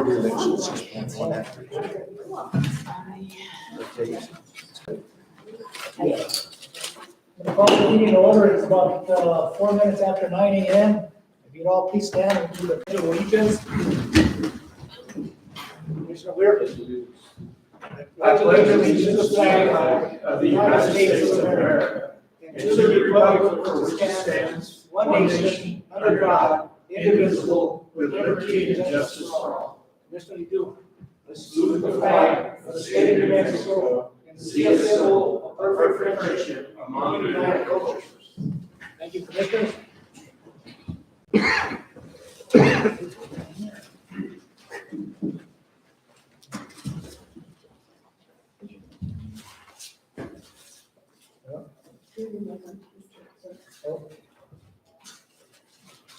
board election 6.1 after. The call the meeting to order. It's about 4 minutes after 9 a.m. If you'd all please stand and do the pledge of allegiance. Commissioner Weir. I pledge allegiance to the flag of the United States of America and to the republic for which it stands, one nation, under God, indivisible, with liberty and justice for all. Commissioner, you do. Let's salute the flag of the state of New Mexico and see a symbol of perfect friendship among the United cultures. Thank you, Commissioners.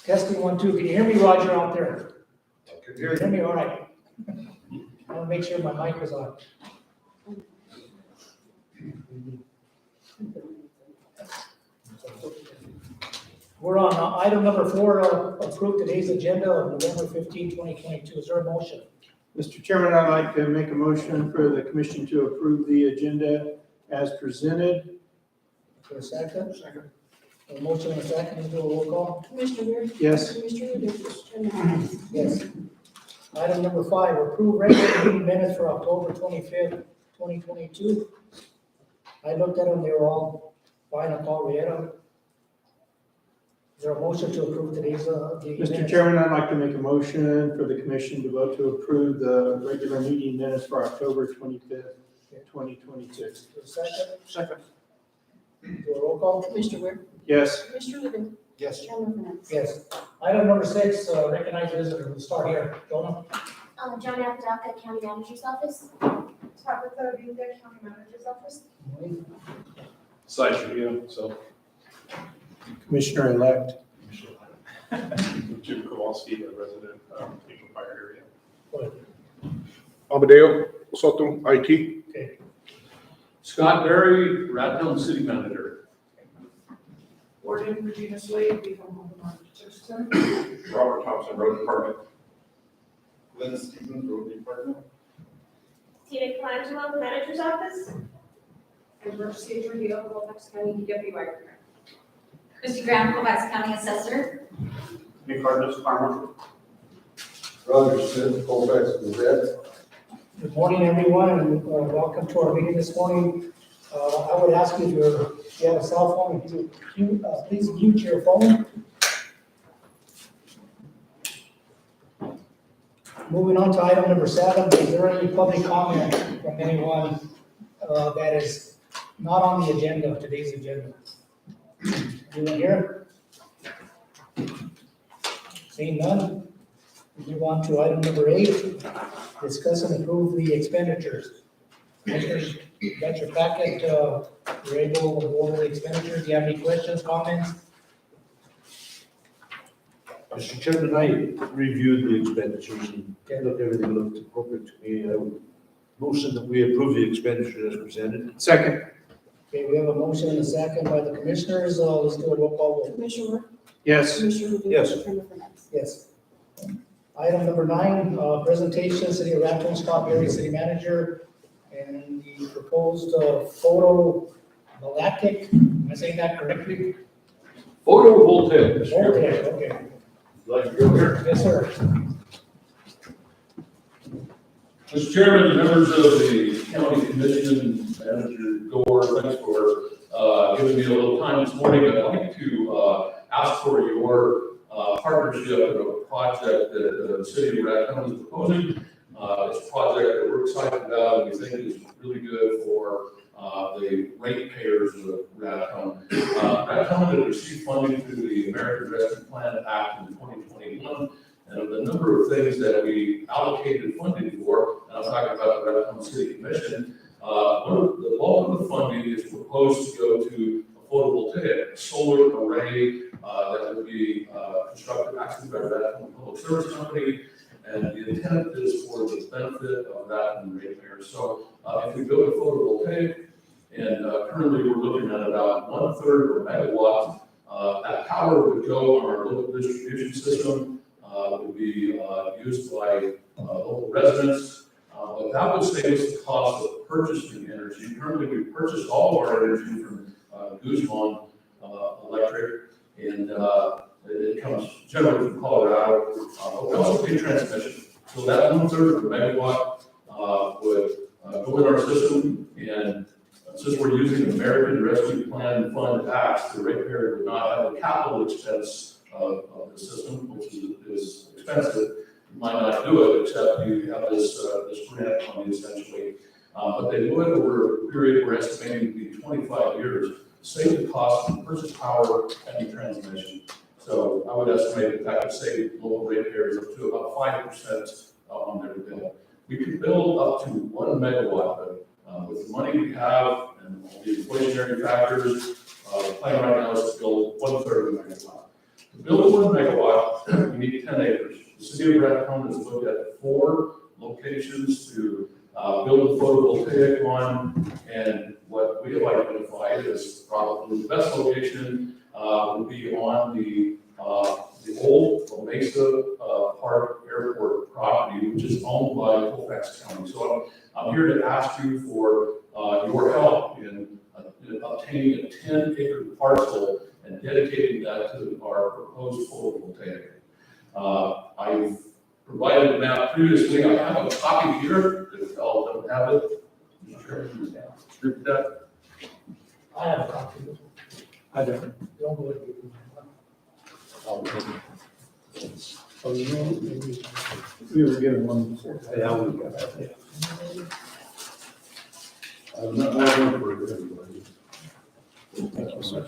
Testing 1, 2. Can you hear me, Roger, out there? Can you hear me? All right. I want to make sure my mic is on. We're on item number 4, approve today's agenda of November 15, 2022. Is there a motion? Mr. Chairman, I'd like to make a motion for the commission to approve the agenda as presented. For a second? Second. A motion and a second, let's do a roll call. Commissioner Weir? Yes. Commissioner Rivera? Yes. Item number 5, approve regular meeting minutes for October 25th, 2022. I looked at them, they were all fine, I'll call Rieta. Is there a motion to approve today's, the Mr. minutes? Chairman, I'd like to make a motion for the commission to vote to approve the regular meeting minutes for October 25th, 2022. For a second, Second. do a roll call? Commissioner Weir? Yes. Commissioner Rivera? Yes. Chairman Fernandez? Yes. Item number 6, recognize visitor, we'll start here. Jonah? John Apodaca, County Manager's Office. Tabitha Vinda, County Manager's Office. Site review, so Commissioner-elect. Jim Kowalski, a resident of the Fire area. Amadeo Soto, IT. Okay. Scott Berry, Raton City Manager. Warden Regina Slade, Beaver Home Citizen. Robert Thompson, Road Department. Lynn Stevens, Road Department. Tina Colangelo, Manager's Office. Emergency Review, Colfax County Deputy Fire. Christy Graham, Colfax County Assessor. Nick Cardenas, Fire Marshal. Roger Smith, Colfax Gazette. Good morning, everyone, and welcome to our meeting this morning. I would ask you if you have a cell phone, please mute your phone. Moving on to item number 7, is there any public comment from anyone that is not on the agenda of today's agenda? Anyone here? Seeing none, we move on to item number 8, discuss and approve the expenditures. Commissioners, you got your packet, you're able to go over the expenditures. Do you have any questions, comments? Mr. Chairman, I reviewed the expenditures and looked, everything looked appropriate to me. I would motion that we approve the expenditure as presented. Second. Okay, we have a motion and a second by the commissioners. Let's do a roll call vote. Commissioner Weir? Yes. Commissioner Rivera? Yes. Chairman Fernandez? Yes. Item number 9, presentation, City of Raton, Scott Berry, City Manager, and the proposed photovoltaic, am I saying that correctly? Photovoltaic. Voltaic, okay. Like you're here. Yes, sir. Mr. Chairman, members of the county commission, Manager Gore, thanks for giving me a little time this morning. I'd like to ask for your partnership in a project that the city of Raton is proposing. It's a project that we're excited about and we think is really good for the ratepayers of Raton. Raton had received funding through the American Rescue Plan Act in 2021. And of the number of things that we allocated funding for, and I'm talking about the Raton City Commission, the bulk of the funding is proposed to go to a photovoltaic solar array that would be constructed actually by Raton Public Service Company. And the intent is for the benefit of Raton ratepayers. So if we go to photovoltaic, and currently we're looking at about 1/3 of a megawatt, that power would go on our local distribution system. Would be used by local residents. But that would save us the cost of purchasing energy. Currently, we purchase all of our energy from Guzman Electric, and it comes generally from Colorado. But we also pay transmission. So that 1/3 of the megawatt would go in our system, and since we're using American Rescue Plan Fund tax, the ratepayer would not have a capital expense of the system, which is expensive. You might not do it except you have this grant money essentially. But they would, over a period we're estimating to be 25 years, save the cost of purchase power and the transmission. So I would estimate that could save local ratepayers up to about 5% on their bill. We could build up to 1 megawatt, but with the money we have and all the inflationary factors, the plan right now is to build 1/3 of a megawatt. To build 1 megawatt, you need 10 acres. The city of Raton has looked at 4 locations to build a photovoltaic on, and what we have identified as probably the best location would be on the old La Mesa Park Airport property, which is owned by Colfax County. So I'm here to ask you for your help in obtaining a 10-acre parcel and dedicating that to our proposed photovoltaic. I've provided a map previously. I have a copy here, if y'all don't have it. Distribute that. I have a copy. I don't. Don't go ahead. Oh, you know, maybe we were given one before. Yeah, we got that. I'm not going for it, everybody. Thank you, sir.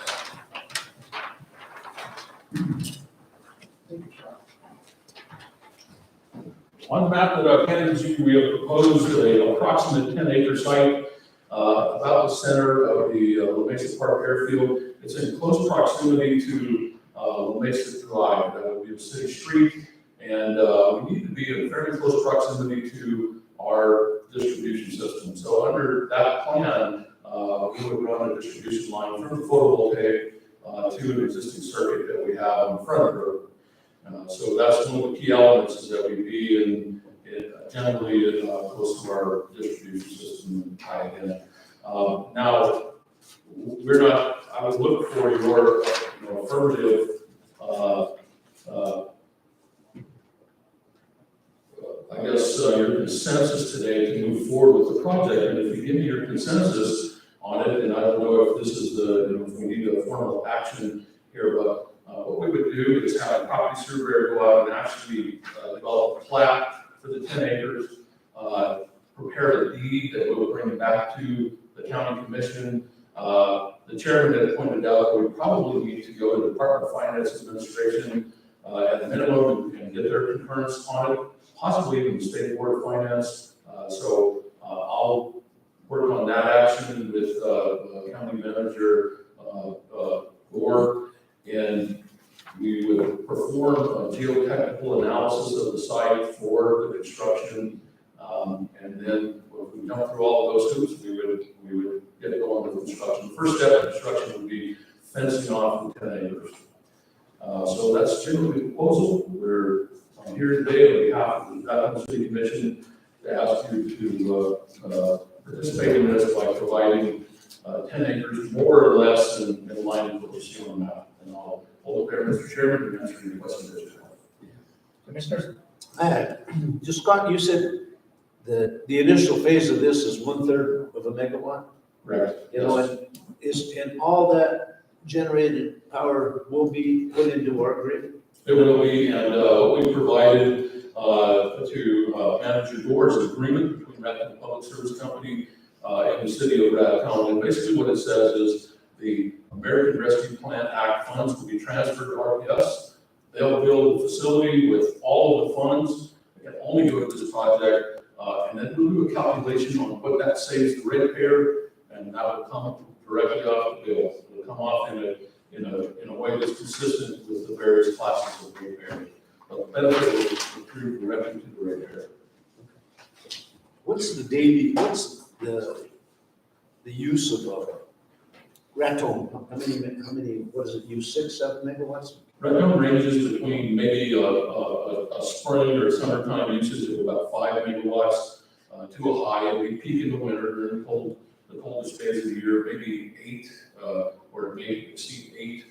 On the map that I've handed to you, we have proposed an approximate 10-acre site about the center of the La Mesa Park Airfield. It's in close proximity to La Mesa Drive. That would be a city street, and we need to be in very close proximity to our distribution system. So under that plan, we would run a distribution line from the photovoltaic to an existing circuit that we have in front of the road. So that's one of the key elements, is that we be in generally close to our distribution system and tie it in. Now, we're not, I would look for your affirmative I guess your consensus today to move forward with the project. And if you give me your consensus on it, and I don't know if this is if we need a formal action here, but what we would do is have a property surveyor go out and actually develop a plat for the 10 acres, prepare a deed that we'll bring back to the county commission. The chairman had pointed out that we probably need to go to the Department of Finance Administration at the minimum and get their concurrence on it, possibly even the State Board of Finance. So I'll work on that action with county manager Gore, and we would perform a geotechnical analysis of the site for the construction, and then if we jump through all of those hoops, we would get going with construction. The first step of construction would be fencing off the 10 acres. So that's generally the proposal. I'm here today on behalf of the Raton City Commission to ask you to participate in this by providing 10 acres more or less in line with what you see on the map. And I'll hold it there, Mr. Chairman, and answer any questions that you have. Commissioners? Just Scott, you said that the initial phase of this is 1/3 of a megawatt? Correct. You know, and all that generated power will be put into our grid? It will be, and we provided to Manager Gore's agreement between Raton Public Service Company and the city of Raton. And basically what it says is the American Rescue Plan Act funds will be transferred to RPS. They'll build a facility with all of the funds. They can only go to this project, and then we'll do a calculation on what that saves the ratepayer, and that will come directly off the bill. It'll come off in a way that's consistent with the various classes of ratepayer. But the benefit will accrue directly to the ratepayer. What's the use of Raton, how many, what is it, use 6, 7 megawatts? Raton ranges between maybe a spring or summertime usage of about 5 megawatts to a high, and we peak in the winter during the coldest days of the year, maybe 8 or it may exceed 8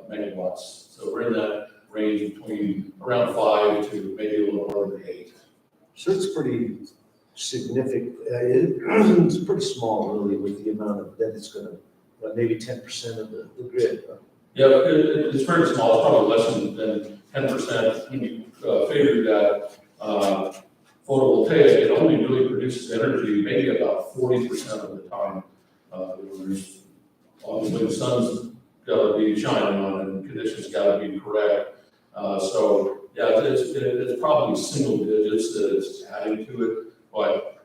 megawatts. So we're in that range between around 5 to maybe a little more than 8. So it's pretty significant, it's pretty small really with the amount of, that it's gonna, maybe 10% of the grid. Yeah, it's very small, it's probably less than 10%. When you figure that photovoltaic, it only really produces energy maybe about 40% of the time. Obviously, the sun's got to be shining on it, and conditions got to be correct. So, yeah, it's probably single digits that it's adding to it, but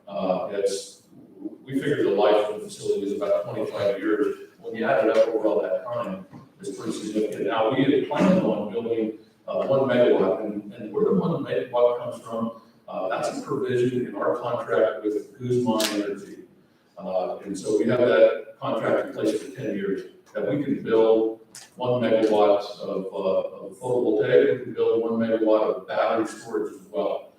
we figure the life of the facility is about 25 years. When you add it up over all that time, it's pretty significant. Now, we had planned on building 1 megawatt, and where the 1 megawatt comes from, that's a provision in our contract with Guzman Energy. And so we have that contract in place for 10 years, that we can build 1 megawatt of photovoltaic, we can build 1 megawatt of battery storage as well.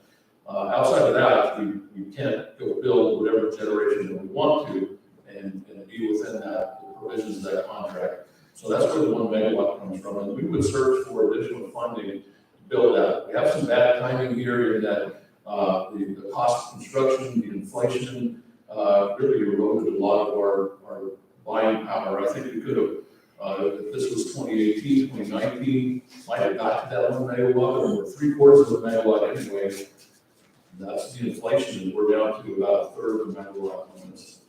Outside of that, we can't go build whatever generation that we want to and be within that, the provisions of that contract. So that's where the 1 megawatt comes from, and we would search for additional funding to build that. We have some bad timing here in that the cost of construction, the inflation, really eroded a lot of our buying power. I think we could have, if this was 2018, 2019, might have got to that 1 megawatt, or 3/4 of a megawatt anyway. That's the inflation, and we're down to about 1/3 of a megawatt on this.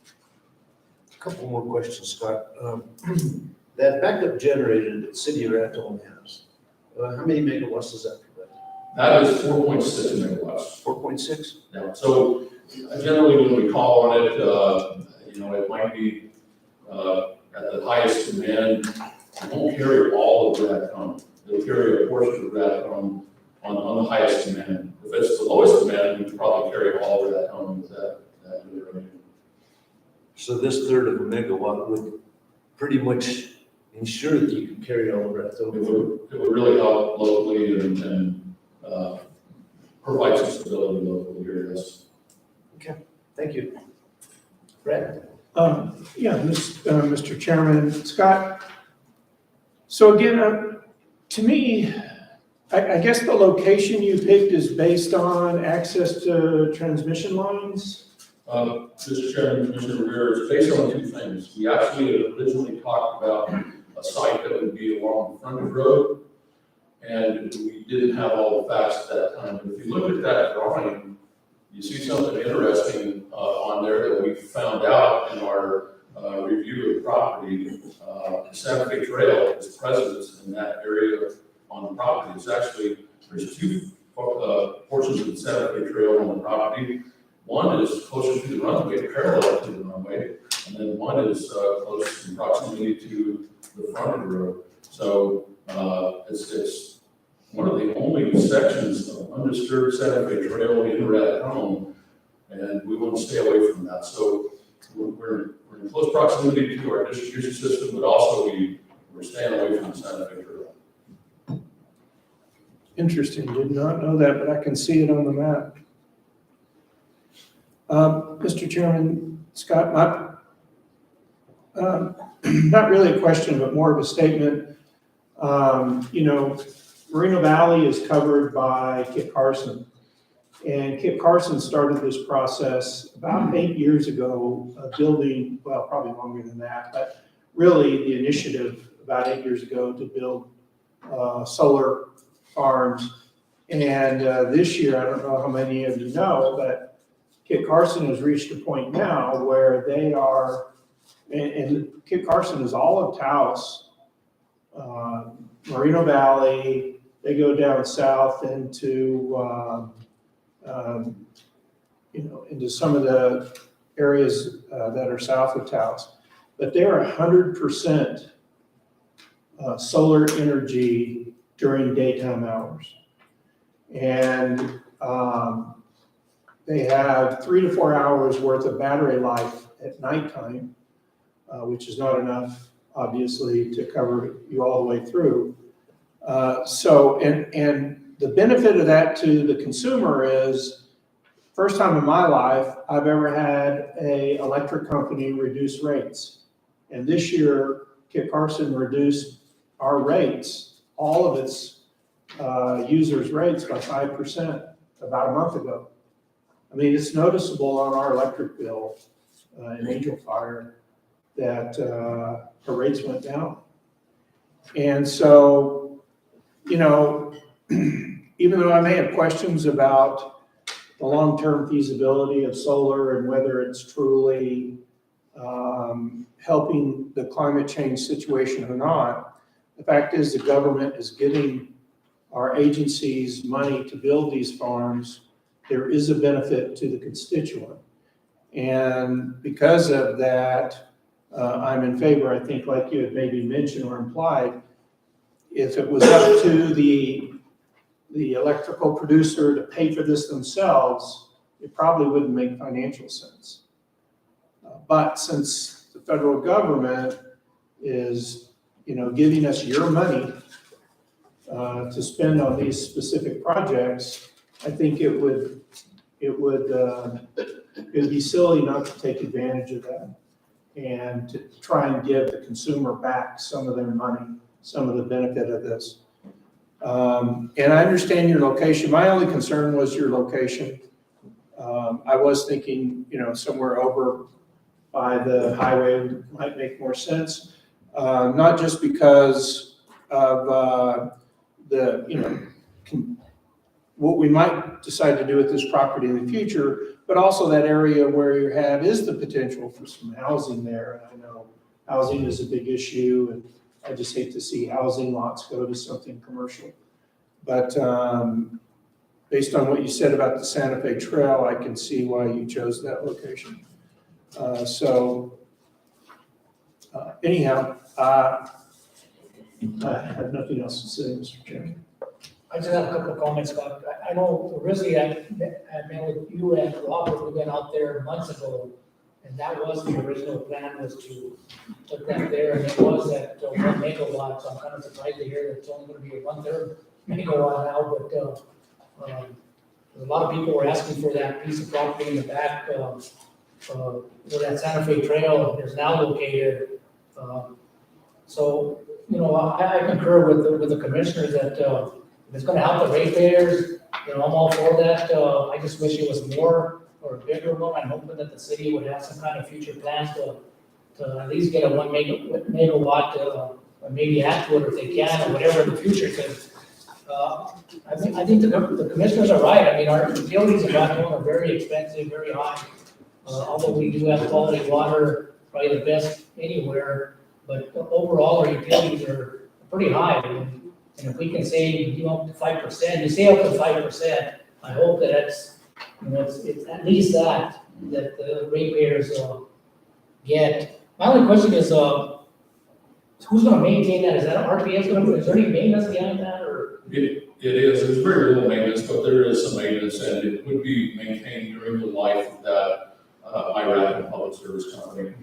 A couple more questions, Scott. That backup generator that City of Raton has, how many megawatts does that provide? That is 4.6 megawatts. 4.6? Yeah, so generally when we call on it, it might be at the highest demand. It won't carry all of that on. It'll carry a portion of that on the highest demand. If it's the lowest demand, we could probably carry all of that on with that generation. So this 1/3 of a megawatt would pretty much ensure that you can carry all of that. It would really help locally and provide some stability locally here, yes. Thank you. Brad? Mr. Chairman, Scott. So again, to me, I guess the location you picked is based on access to transmission lines? Mr. Chairman, Commissioner Rivera, it's based on 2 things. We actually had originally talked about a site that would be along the frontage road, and we didn't have all the facts at that time. But if you look at that drawing, you see something interesting on there that we found out in our review of the property. Santa Fe Trail is present in that area on the property. It's actually, there's 2 portions of the Santa Fe Trail on the property. One is closer to the runway, parallel to the runway, and then one is close in proximity to the frontage road. So it's one of the only sections of undisturbed Santa Fe Trail in Raton, and we want to stay away from that. So we're in close proximity to our distribution system, but also we're staying away from the Santa Fe Trail. Interesting, did not know that, but I can see it on the map. Mr. Chairman, Scott, not really a question, but more of a statement. Moreno Valley is covered by Kit Carson. And Kit Carson started this process about 8 years ago, building, well, probably longer than that, but really the initiative about 8 years ago to build solar farms. And this year, I don't know how many of you know, but Kit Carson has reached a point now where they are, and Kit Carson is all of Taos, Moreno Valley, they go down south into, into some of the areas that are south of Taos. But they are 100% solar energy during daytime hours. And they have 3 to 4 hours worth of battery life at nighttime, which is not enough obviously, to cover you all the way through. And the benefit of that to the consumer is, first time in my life I've ever had a electric company reduce rates. And this year, Kit Carson reduced our rates, all of its users' rates by 5% about a month ago. I mean, it's noticeable on our electric bill in Angel Fire that the rates went down. And so, you know, even though I may have questions about the long-term feasibility of solar and whether it's truly helping the climate change situation or not, the fact is the government is giving our agencies money to build these farms. There is a benefit to the constituent. And because of that, I'm in favor, I think, like you had maybe mentioned or implied, if it was up to the electrical producer to pay for this themselves, it probably wouldn't make financial sense. But since the federal government is, you know, giving us your money to spend on these specific projects, I think it would be silly not to take advantage of that and to try and give the consumer back some of their money, some of the benefit of this. And I understand your location. My only concern was your location. I was thinking, you know, somewhere over by the highway might make more sense. Not just because of the, you know, what we might decide to do with this property in the future, but also that area where you have is the potential for some housing there. And I know housing is a big issue, and I just hate to see housing lots go to something commercial. But based on what you said about the Santa Fe Trail, I can see why you chose that location. Anyhow, I have nothing else to say, Mr. Chairman. I just have a couple of comments, Scott. I know originally I met with you and Robert, we went out there months ago, and that was the original plan, was to put that there, and it was at 1 megawatt, so I'm kind of surprised to hear that it's only gonna be a 1/3 megawatt now, but a lot of people were asking for that piece of property in the back, where that Santa Fe Trail is now located. So, you know, I concur with the commissioners that if it's gonna help the ratepayers, you know, I'm all for that. I just wish it was more or a bigger one. I'm hoping that the city would have some kind of future plans to at least get a 1 megawatt, or maybe add to it if they can, or whatever in the future, because I think the commissioners are right. I mean, our utilities in Raton are very expensive, very high. Although we do have quality water, probably the best anywhere, but overall our utilities are pretty high. And if we can save, you know, up to 5%, you say up to 5%, I hope that it's, you know, it's at least that the ratepayers get. My only question is, who's gonna maintain that? Is that RPS is there any maintenance behind that, or? It is, there's very little maintenance, but there is some maintenance, and it would be maintained during the life of that Raton Public Service Company.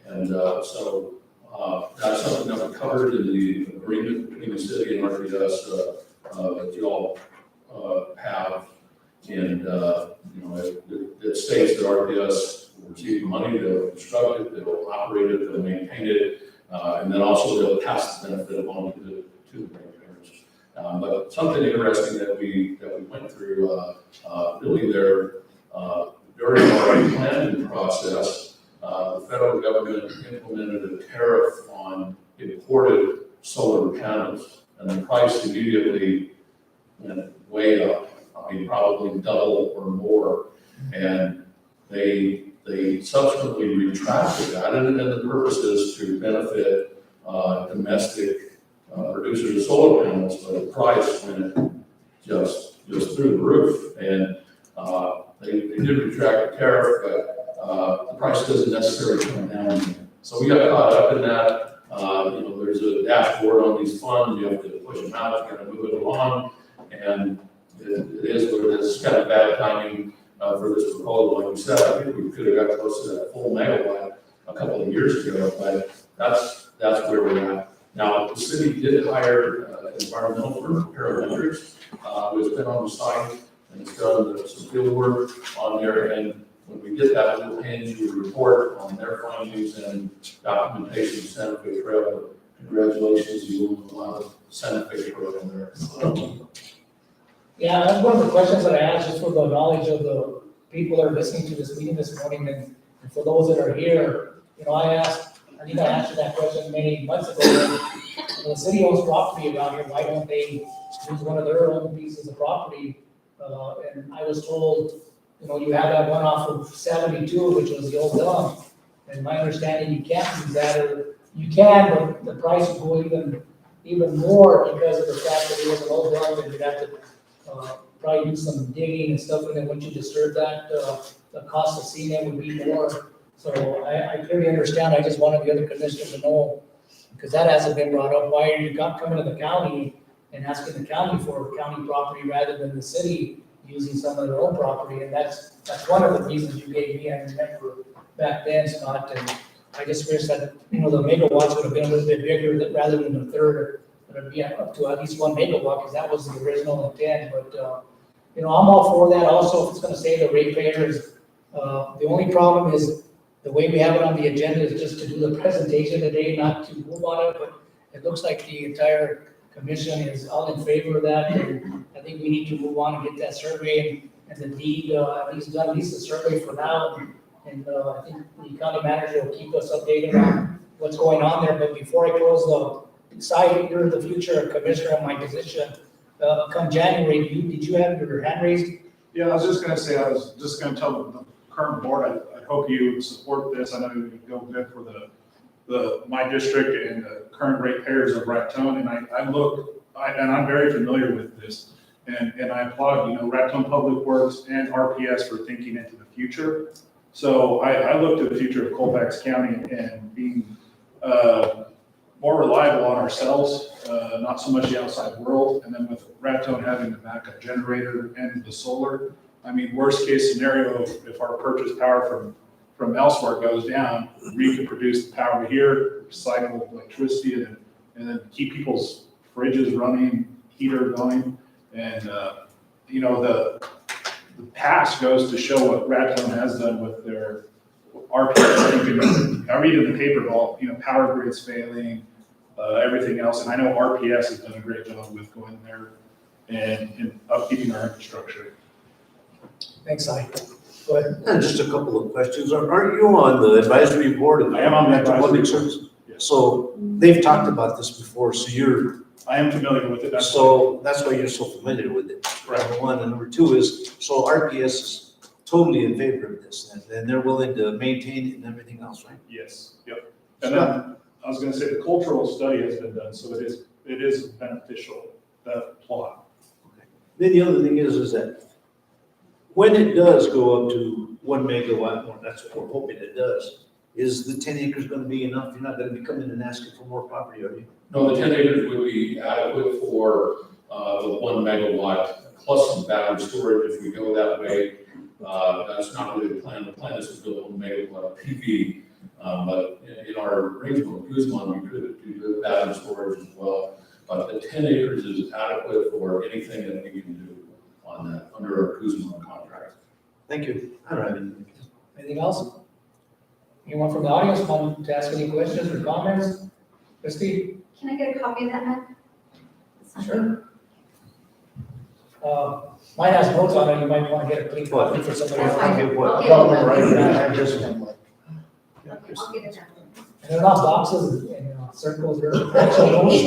And so that's something that we covered in the agreement between the city and RPS that you all have. And, you know, it states that RPS will receive money, they'll construct it, they'll operate it, they'll maintain it, and then also they'll pass the benefit along to the ratepayers. But something interesting that we went through, really there, during our planning process, the federal government implemented a tariff on imported solar panels, and the price immediately went way up. I mean, probably double or more. And they subsequently retracted that, and the purpose is to benefit domestic producers of solar panels, but the price went just through the roof. And they did retract the tariff, but the price doesn't necessarily come down. So we got caught up in that. You know, there's a dashboard on these funds. You have to push them out, you got to move it along, and it is what it is. It's kind of bad timing for this proposal. Like we said, I think we could have got close to that full megawatt a couple of years ago, but that's that's where we're at. Now, the city did hire an environmental firm, HEREBY, who's been on the site and has done some field work on there. And when we get that, we'll hand you a report on their findings and documentation of Santa Fe Trail. Congratulations, you will have Santa Fe Trail in there. Yeah, that's one of the questions that I asked, just for the knowledge of the people that are listening to this meeting this morning, and for those that are here. You know, I think I answered that question many months ago. The city owns property around here, why don't they use one of their own pieces of property? And I was told, you know, you have that one off of 72, which was the old dump. And my understanding, you can't use that, or you can, but the price will go even more because of the fact that it was an old dump, and you'd have to probably do some digging and stuff, and then once you disturb that, the cost of seeing it would be more. So I clearly understand, I just wanted the other commissioners to know, because that hasn't been brought up, why are you coming to the county and asking the county for county property rather than the city using some of their own property? And that's one of the reasons you gave me, I remember back then, Scott, and I just wish that, you know, the megawatts would have been a little bit bigger rather than the third, but it'd be up to at least 1 megawatt, because that was the original intent. But, you know, I'm all for that. Also, if it's gonna say the ratepayers, the only problem is the way we have it on the agenda is just to do the presentation today, not to move on it, but it looks like the entire commission is all in favor of that. And I think we need to move on and get that survey and the deed, at least the survey for now. And I think the county manager will keep us updated on what's going on there. But before I close the side, you're the future commissioner of my position. Come January, did you have your hand raised? Yeah, I was just gonna say, I was just gonna tell the current board, I hope you support this. I know it would go good for my district and the current ratepayers of Raton. And I'm very familiar with this. And I applaud, you know, Raton Public Works and RPS for thinking into the future. So I look to the future of Colfax County and being more reliable on ourselves, not so much the outside world. And then with Raton having the backup generator and the solar, I mean, worst case scenario, if our purchase power from elsewhere goes down, we can produce the power here, recycle electricity, and then keep people's fridges running, heater going. And, you know, the past goes to show what Raton has done with their RPS. I read in the paper all, you know, power grids failing, everything else. And I know RPS has done a great job with going there and upkeeping our infrastructure. Thanks, I. Go ahead. And just a couple of questions. Aren't you on the advisory board of? I am on the advisory Public board. Service? Yes. So they've talked about this before, so I am familiar with it. That's so that's why you're so familiar with it. Right. Number one, and number two is, so RPS is totally in favor of this, and they're willing to maintain it and everything else, right? Yes, yep. And then I was gonna say the cultural study has been done, so it is beneficial, that plot. Then the other thing is that when it does go up to 1 megawatt, well, that's what we're hoping it does, is the 10 acres gonna be enough? You're not gonna be coming and asking for more property, are you? No, the 10 acres would be adequate for the 1 megawatt plus some battery storage if we go that way. That's not really the plan. The plan is to build 1 megawatt PV. But in our arrangement with Guzman, we could do the battery storage as well. But the 10 acres is adequate for anything that we can do on that under our Guzman contract. Thank you. I don't have anything. Anything else? Anyone from the audience want to ask any questions or comments? Christie? Can I get a copy of that, Matt? Sure. Mine has notes on it, you might want to get a clean copy for somebody else. That's fine. Okay, what? I'll get it done. Right, I just, I'm like, Okay, I'll get it done. And they're not boxes and circles, they're actual notes.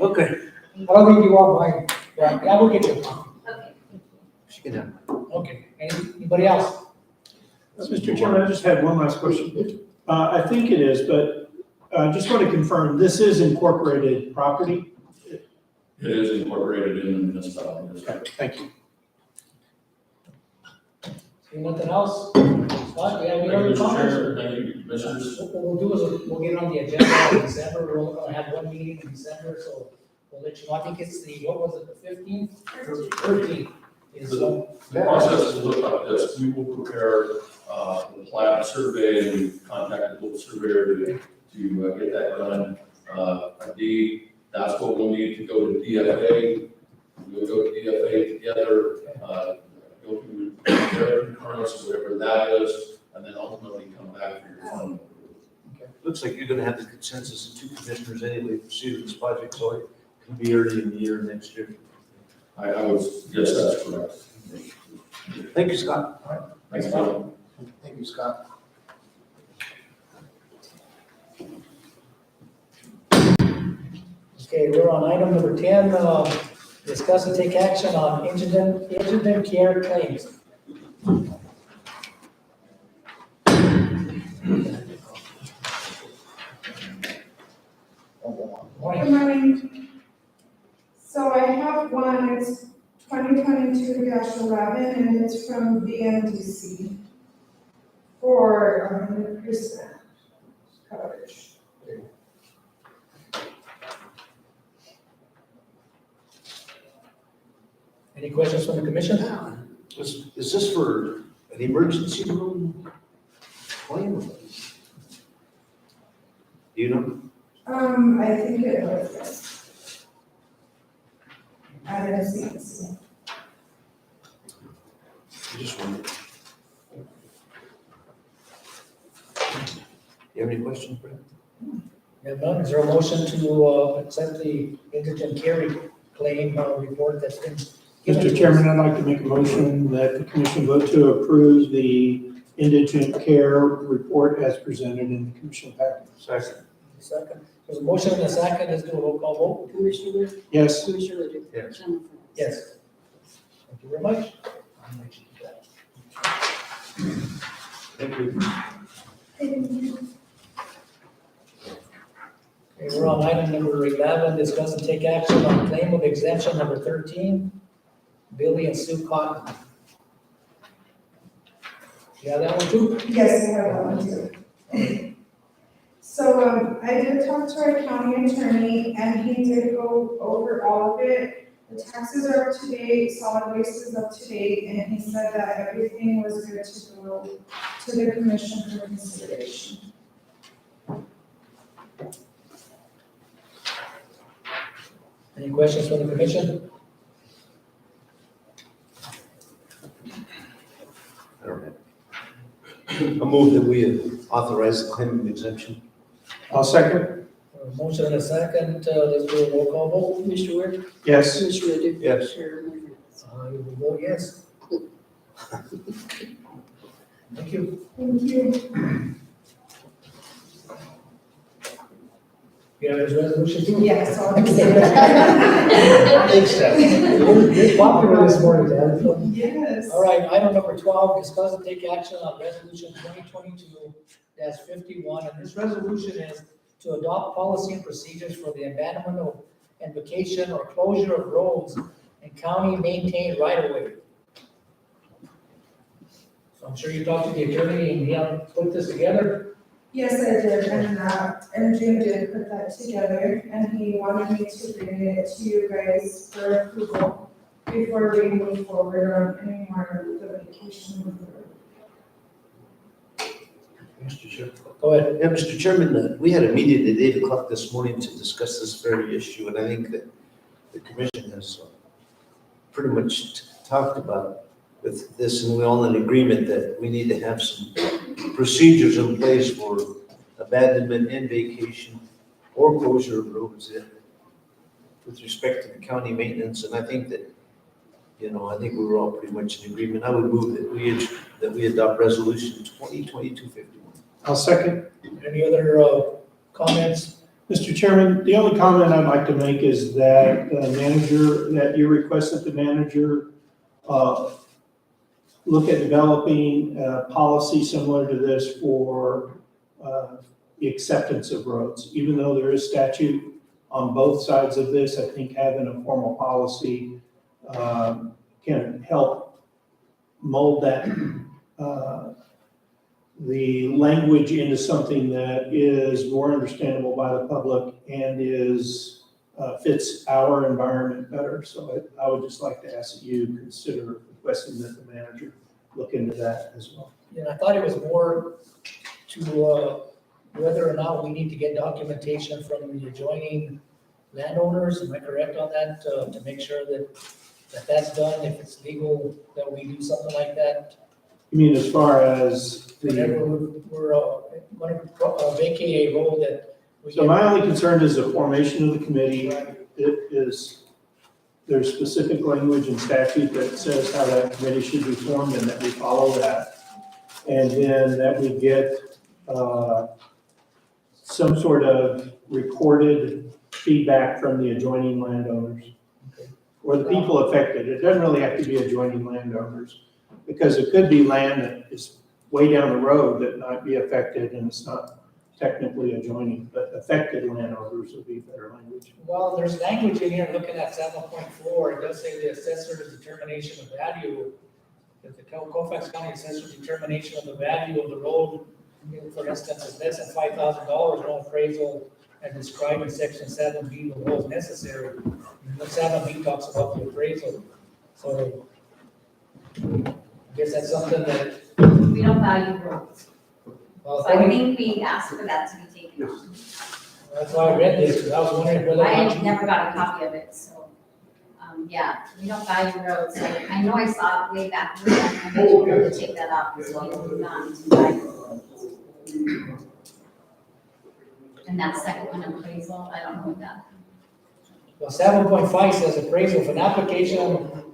Okay. I don't think you want mine. Yeah, we'll get you a copy. Okay. She can have mine. Okay, anybody else? Mr. Chairman, I just had one last question. I think it is, but I just want to confirm, this is incorporated property? It is incorporated in the municipality. Okay, thank you. See nothing else? Scott, do you have any other comments? Thank you, commissioners. What we'll do is we'll get it on the agenda in December. We're only gonna have one meeting in December, so we'll let you know. I think it's what was it, the 15th? 13th. The process will look like this. We will prepare the plat survey and contact the local surveyor to to get that done. That's what we'll need to go to DFA. We'll go to DFA together, go through their concurrence, whatever that is, and then ultimately come back for your final. Looks like you're gonna have the consensus of two commissioners anyway to pursue this project, so it can be early in the year next year. I would, yes, that's correct. Thank you, Scott. Thanks, Bill. Thank you, Scott. Okay, we're on item number 10, discuss and take action on indigent care claims. Good morning. So I have one, it's 2022-11, and it's from VMDC for 100% coverage. Any questions from the commission? Is this for an emergency room claim? Do you know? I think it was this. I didn't see it. I just wondered. You have any questions, Brent? If none, is there a motion to accept the indigent care claim report that's been given to Mr. us? Chairman, I'd like to make a motion that the commission vote to approve the indigent care report as presented in the commission package. Second. There's a motion and a second. Let's do a roll call vote. Commissioner Wood? Yes. Commissioner Liddell? Yes. Chairman France? Yes. Thank you very much. Thank you. Okay, we're on item number 11, discuss and take action on claim of exemption number 13, Billy and Sue Cotton. You have that one too? Yes, I have that one too. So, I did talk to our county attorney and he did go over all of it. The taxes are up to date, solid waste is up to date, and he said that everything was good to go to the commission for consideration. Any questions from the commission? I don't have. I move that we authorize the claim of exemption. I'll second. A motion and a second, let's do a roll call vote. Commissioner Wood? Yes. Commissioner Liddell? Yes. Chairman France? You will vote yes. Thank you. Thank you. You have this resolution too? Yes, I'll Thanks, Deb. You're popular this morning, Deb. Yes. All right, item number 12, discuss and take action on resolution 2022-51. And this resolution is to adopt policy and procedures for the abandonment of and vacation or closure of roads and county maintained right of way. So I'm sure you talked to the attorney and he helped put this together. Yes, I did, and Jim did put that together, and he wanted me to bring it to you guys for approval before we move forward on any more of the vacation. Mr. Chairman. Go ahead. Yeah, Mr. Chairman, we had a meeting at 8 o'clock this morning to discuss this very issue, and I think that the commission has pretty much talked about with this, and we're all in agreement that we need to have some procedures in place for abandonment and vacation or closure of roads with respect to the county maintenance, and I think that, I think we were all pretty much in agreement. I would move that we adopt resolution 2022-51. I'll second. Any other comments? Mr. Chairman, the only comment I'd like to make is that the manager, that you request that the manager look at developing a policy similar to this for the acceptance of roads. Even though there is statute on both sides of this, I think having a formal policy can help mold that the language into something that is more understandable by the public and is fits our environment better. So I would just like to ask that you consider requesting that the manager look into that as well. Yeah, I thought it was more to whether or not we need to get documentation from the adjoining landowners, am I correct on that, to make sure that that's done, if it's legal, that we do something like that? You mean as far as Whenever we're going to vacate a road that we So get. my only concern is the formation of the committee. There's specific language in statute that says how that committee should be formed and that we follow that. And then that we get some sort of recorded feedback from the adjoining landowners or the people affected. It doesn't really have to be adjoining landowners because it could be land that is way down the road that might be affected and it's not technically adjoining, but affected landowners would be better language. Well, there's language in here, looking at 7.4, it does say the assessor's determination of value. That the Colfax County assessor's determination of the value of the road, for instance, is less than $5,000, no appraisal as described in section 7B below is necessary. And the 7B talks about the appraisal. So I guess that's something that, We don't value roads. well, So I think we asked for that to be taken off. that's why I read this, because I was wondering whether. I never got a copy of it, so, yeah, we don't value roads. I know I saw it way back when, and I told her to take that off, so we moved on to value roads. And that second one, appraisal, I don't know what that. Well, 7.5 says appraisal, if an application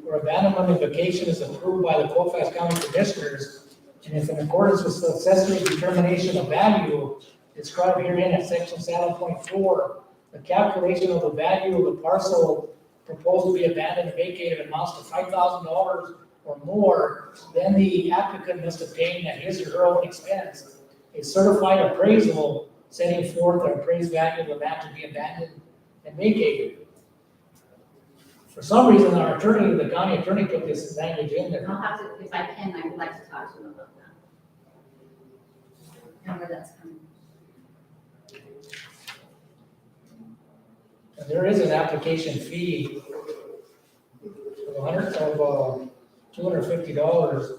for abandonment of vacation is approved by the Colfax County Commissioners, and if in accordance with the assessor's determination of value described herein at section 7.4, the calculation of the value of the parcel proposed to be abandoned and vacated amounts to $5,000 or more, then the applicant must obtain at his or her own expense a certified appraisal setting forth the appraised value of the land to be abandoned and vacated. For some reason, our attorney, the county attorney, put this language in there. I'll have to, if I can, I would like to talk to them about that. And where that's coming. And there is an application fee of $250.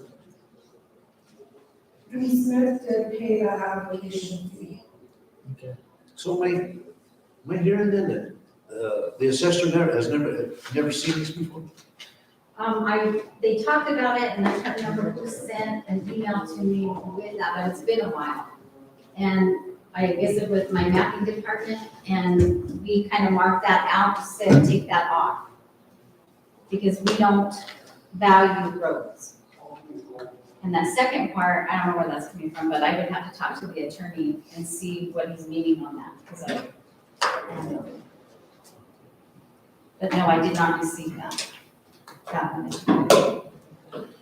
Smith did pay that application fee. Okay. So am I hearing then that the assessor never seen this before? They talked about it, and I can't remember who sent an email to me with that, but it's been a while. And I visited with my mapping department, and we kind of marked that out, said take that off. Because we don't value roads. And that second part, I don't know where that's coming from, but I would have to talk to the attorney and see what he's meaning on that, because I don't know. But no, I did not receive that.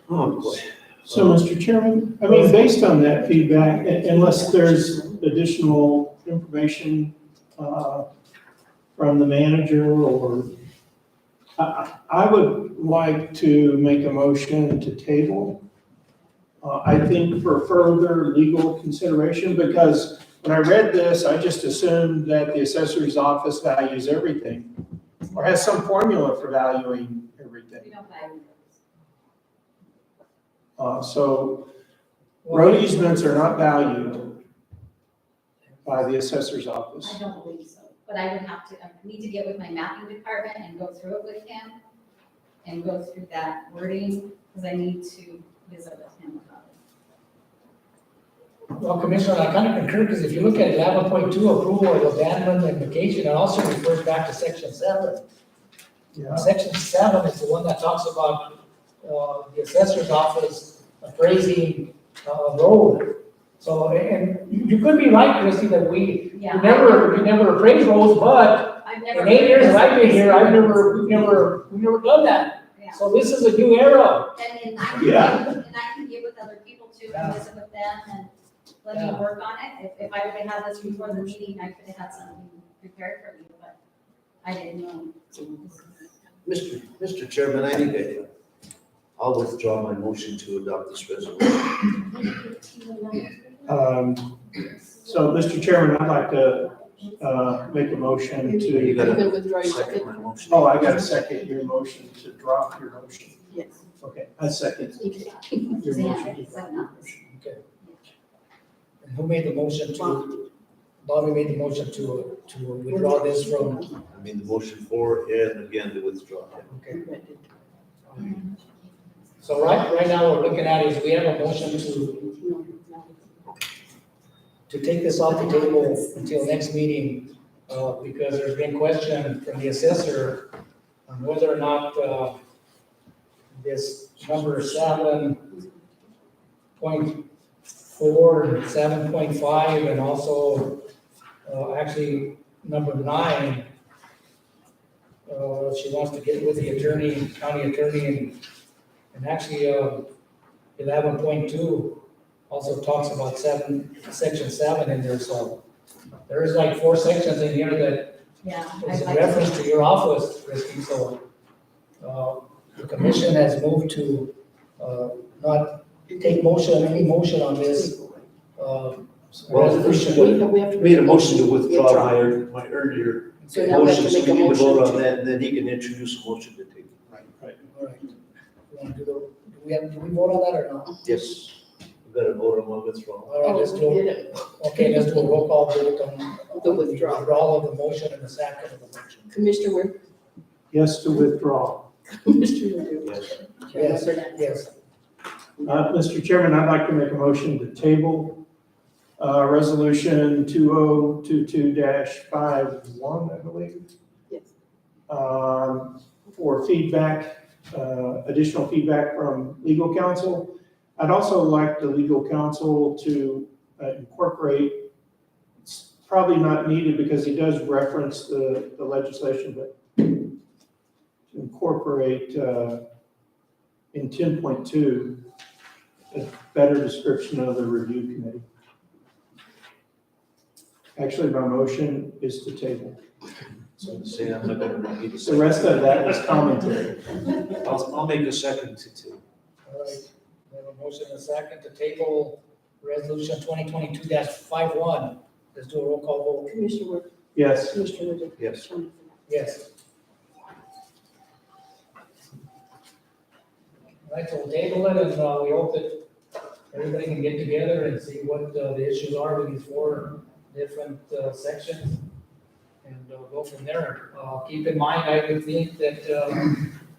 Oh, boy. So, Mr. Chairman, I mean, based on that feedback, unless there's additional information from the manager or, I would like to make a motion to table. I think for further legal consideration, because when I read this, I just assumed that the assessor's office values everything or has some formula for valuing everything. We don't value roads. So road easements are not valued by the assessor's office. I don't believe so, but I would have to, I need to get with my mapping department and go through it with him and go through that wording, because I need to visit with him about it. Well, Commissioner, I kind of concur, because if you look at 11.2, approval of abandonment and vacation, it also refers back to section 7. Yeah. Section 7 is the one that talks about the assessor's office appraising road. So, and you could be right, Christie, that we never appraise roads, but I've never. in 8 years that I've been here, we've never done that. Yeah. So this is a new era. And I can, Yeah. and I can get with other people too, and visit with them and let me work on it. If I would have had this before the meeting, I could have had something prepared for you, but I didn't know. Mr. Chairman, I think I'll withdraw my motion to adopt this resolution. So, Mr. Chairman, I'd like to make a motion You to, gotta second my motion. oh, I got to second your motion to drop your motion. Yes. Okay, I second your Yeah, motion. it's like not- Okay. And who made the motion to? Bobby made the motion to withdraw this from, I mean, the motion for and again to withdraw. okay. So right now, what we're looking at is we have a motion to take this off the table until next meeting, because there's been question from the assessor on whether or not, this number 7.4 and 7.5, and also, actually, number 9, she wants to get with the attorney, county attorney, and actually, 11.2 also talks about section 7 in there, so there's like 4 sections in here that Yeah. is I'd in like reference to your office, Christie, so, the commission has moved to, not take any motion on this, resolution. We made a motion to withdraw my earlier So now we have motion, to so make we a need to vote motion on that, and then he can introduce a motion to table. All right. You wanna do we vote on that or not? Yes, we gotta vote on one withdrawal. All right, let's do it. Okay, let's do a roll call vote on the withdrawal. withdrawal of the motion and the second of the motion. Commissioner Ware? Yes to withdraw. Commissioner Ledoux? Yes. Yes, yes. Mr. Chairman, I'd like to make a motion to table, resolution 2022-51, I believe. Yes. For feedback, additional feedback from legal counsel. I'd also like the legal counsel to incorporate, it's probably not needed because he does reference the legislation, but to incorporate in 10.2, a better description of the review committee. All Actually, my motion is to table. So say I'm not gonna repeat The rest of that was commentary. I'll make a second to two. All right, we have a motion and a second to table resolution 2022-51. Let's do a roll call vote. Commissioner Ward, Yes. Commissioner Ledoux. Yes. Yes. All right, so we'll table it, and we hope that everybody can get together and see what the issues are with these four different sections, and go from there. Keep in mind, I would think that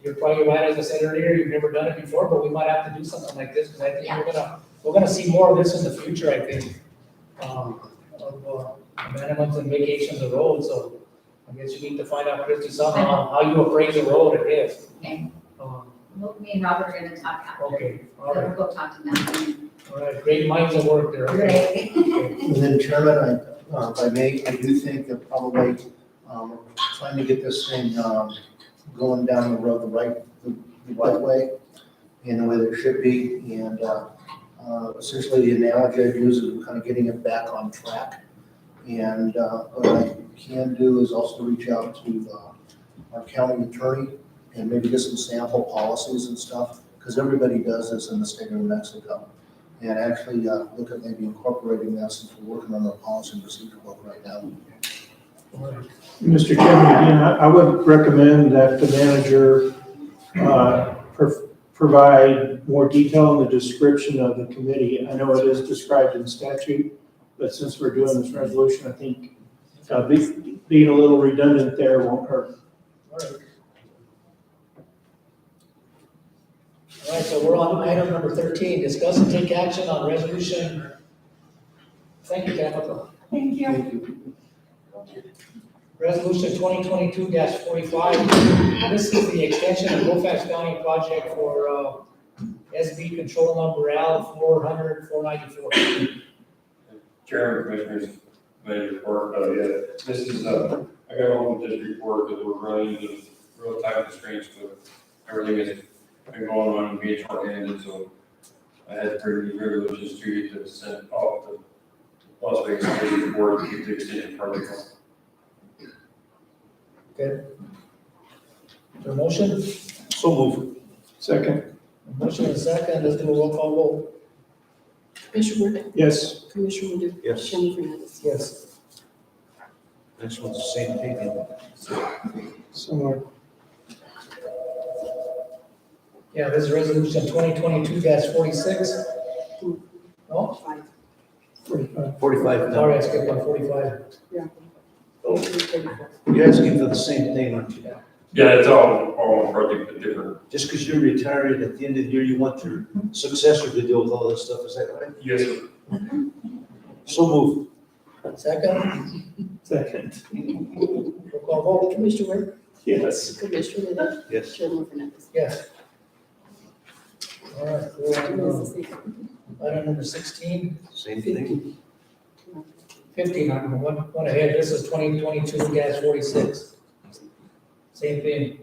you're probably right, as I said earlier, you've never done it before, but we might have to do something like this, because I think we're gonna see more of this in the future, I think, of amendments and vacations of roads, so I guess you need to find out, Christie, somehow, how you appraise a road, I guess. Okay. Me and Robert are gonna talk after. Okay, all Then right, we'll go talk to them. all right, great minds at work there. Okay. Great. And then Chairman, if I may, I do think that probably trying to get this thing going down the road the right way, in the way that it should be. And essentially the analogy I'd use is kind of getting it back on track. And what I can do is also reach out to our county attorney and maybe get some sample policies and stuff, because everybody does this in the state of New Mexico. And actually look at maybe incorporating that, since we're working on our policy and procedure book right now. Mr. Chairman, again, I would recommend that the manager provide more detail in the description of the committee. I know it is described in statute, but since we're doing this resolution, I think being a little redundant there won't hurt. All right. All right, so we're on item number 13, discuss and take action on resolution. Thank you, Tabitha. Thank you. Resolution 2022-45. This is the extension of Colfax County project for SB control number L 400-494. Chairman, Commissioners, Committee report, this is, I got all of this report that we're running into real tight constraints to everything has been going on and being short-handed, so I had to bring the resolutions to you to send off the Las Vegas State report to get the extension project on. Okay. Is there a motion? So move. Second. A motion and a second, let's do a roll call vote. Commissioner Ward, Yes. Commissioner Ledoux. Yes. Chairman Fernandez. Yes. This one's the same thing. Similar. Yeah, this is resolution 2022-46. No? 45. 45 now. Sorry, I skipped on 45. You're asking for the same thing, aren't you? Yeah, it's all one project, but different. Just because you're retired, at the end of the year, you want your successor to deal with all this stuff, is that right? Yes, sir. So move. Second, Second. roll call vote, Commissioner Ware? Yes. Commissioner Rivera? Yes. Chairman Fernandez? yes. All right, we're on, item number 16, Same thing. 15, I'm one ahead, this is 2022-46. Same thing.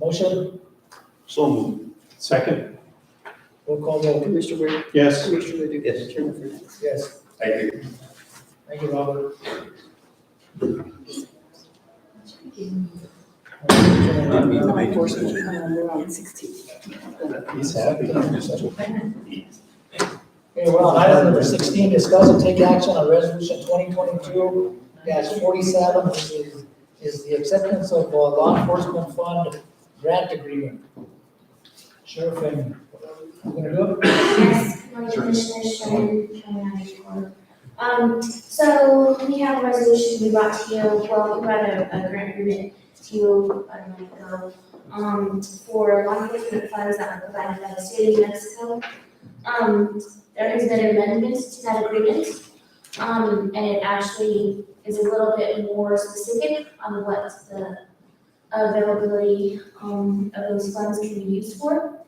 Motion, So move. Second. roll call vote, Commissioner Ware? Yes. Commissioner Rivera? Yes. Chairman Fernandez? yes. Thank you. Thank you, Robert. Law enforcement, we're on 16. He's happy. Okay, we're on item number 16, discuss and take action on resolution 2022-47, which is the acceptance of law enforcement fund grant agreement. Sheriff, and you gonna do it? Yes, County Commissioners, Chairman, County Manager. So we have a resolution we brought to you, well, we brought a grant agreement to you, I don't know, for law enforcement funds that were provided by the state of New Mexico. There has been an amendment to that agreement, and it actually is a little bit more specific on what the availability, of those funds can be used for.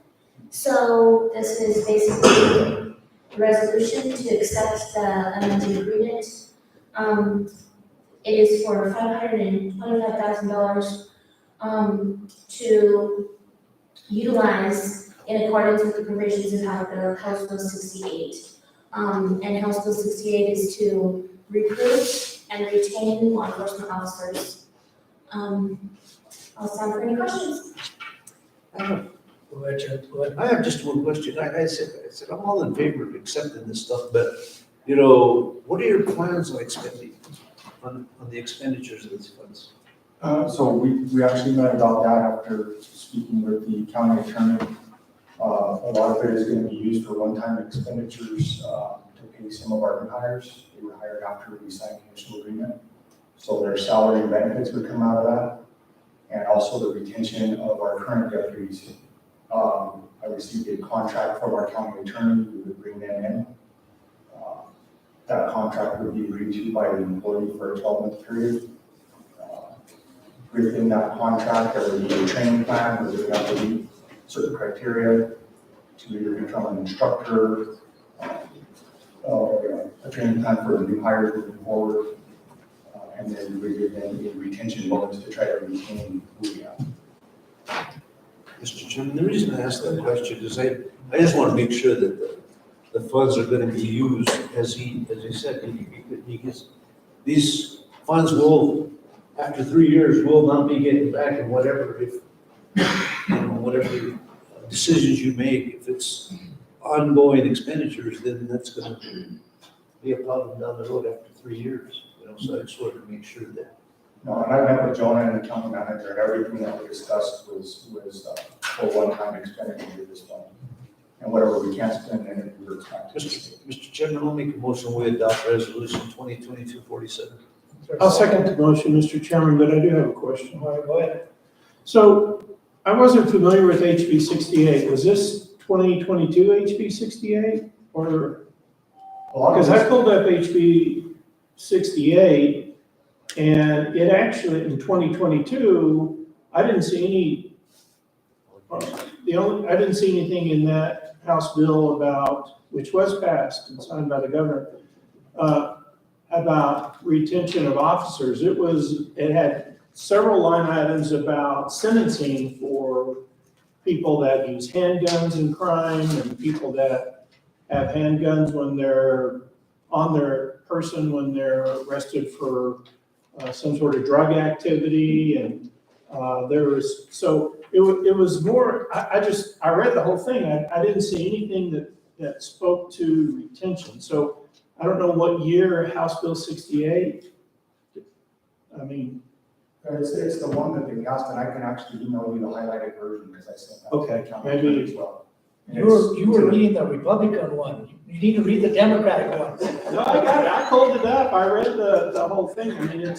So this is basically a resolution to accept the amended agreement. It is for $525,000, to utilize in accordance with the provisions of House Bill 68. And House Bill 68 is to recruit and retain law enforcement officers. I'll stand for any questions. Go ahead, Sheriff, go ahead. I have just one question. I said, I'm all in favor of accepting this stuff, but, you know, what are your plans on expending, on the expenditures of these funds? So we actually met about that after speaking with the county attorney. A lot of it is going to be used for one-time expenditures to pay some of our new hires. They were hired after we signed the initial agreement. So their salary and benefits would come out of that. And also the retention of our current deputies. I received a contract from our county attorney. We would bring them in. That contract would be agreed to by the employee for a 12-month period. Within that contract, there would be a training plan where they have to meet certain criteria to either become an instructor, or a training plan for the new hires moving forward, and then we would then get retention bonus to try to retain who we have. Mr. Chairman, the reason I asked that question is I just want to make sure that the funds are going to be used as he said. These funds will, after 3 years, will not be getting back and whatever, if, whatever decisions you make, if it's ongoing expenditures, then that's going to be a problem down the road after 3 years. So I just wanted to make sure that. No, and I met with Jonah and the county manager, and everything that we discussed was for one-time expenditure of this fund. And whatever we can't spend, then we were expecting. Mr. Chairman, I'll make a motion, we adopt resolution 2022-47. I'll second the motion, Mr. Chairman, but I do have a question. All right, go ahead. So I wasn't familiar with HB 68. Was this 2022 HB 68? Or, because I pulled up HB 68 and it actually, in 2022, I didn't see anything in that House bill about, which was passed and signed by the governor, about retention of officers. It had several line items about sentencing for people that use handguns in crime and people that have handguns when they're on their person, when they're arrested for some sort of drug activity. And it was more, I read the whole thing. I didn't see anything that spoke to retention. So I don't know what year House Bill 68. I mean. It's the one that they passed, and I can actually email you the highlighted version because I sent that to Okay, the county maybe. as well. You were reading the Republican one. You need to read the Democratic one. No, I got it, I pulled it up, I read the whole thing, I mean,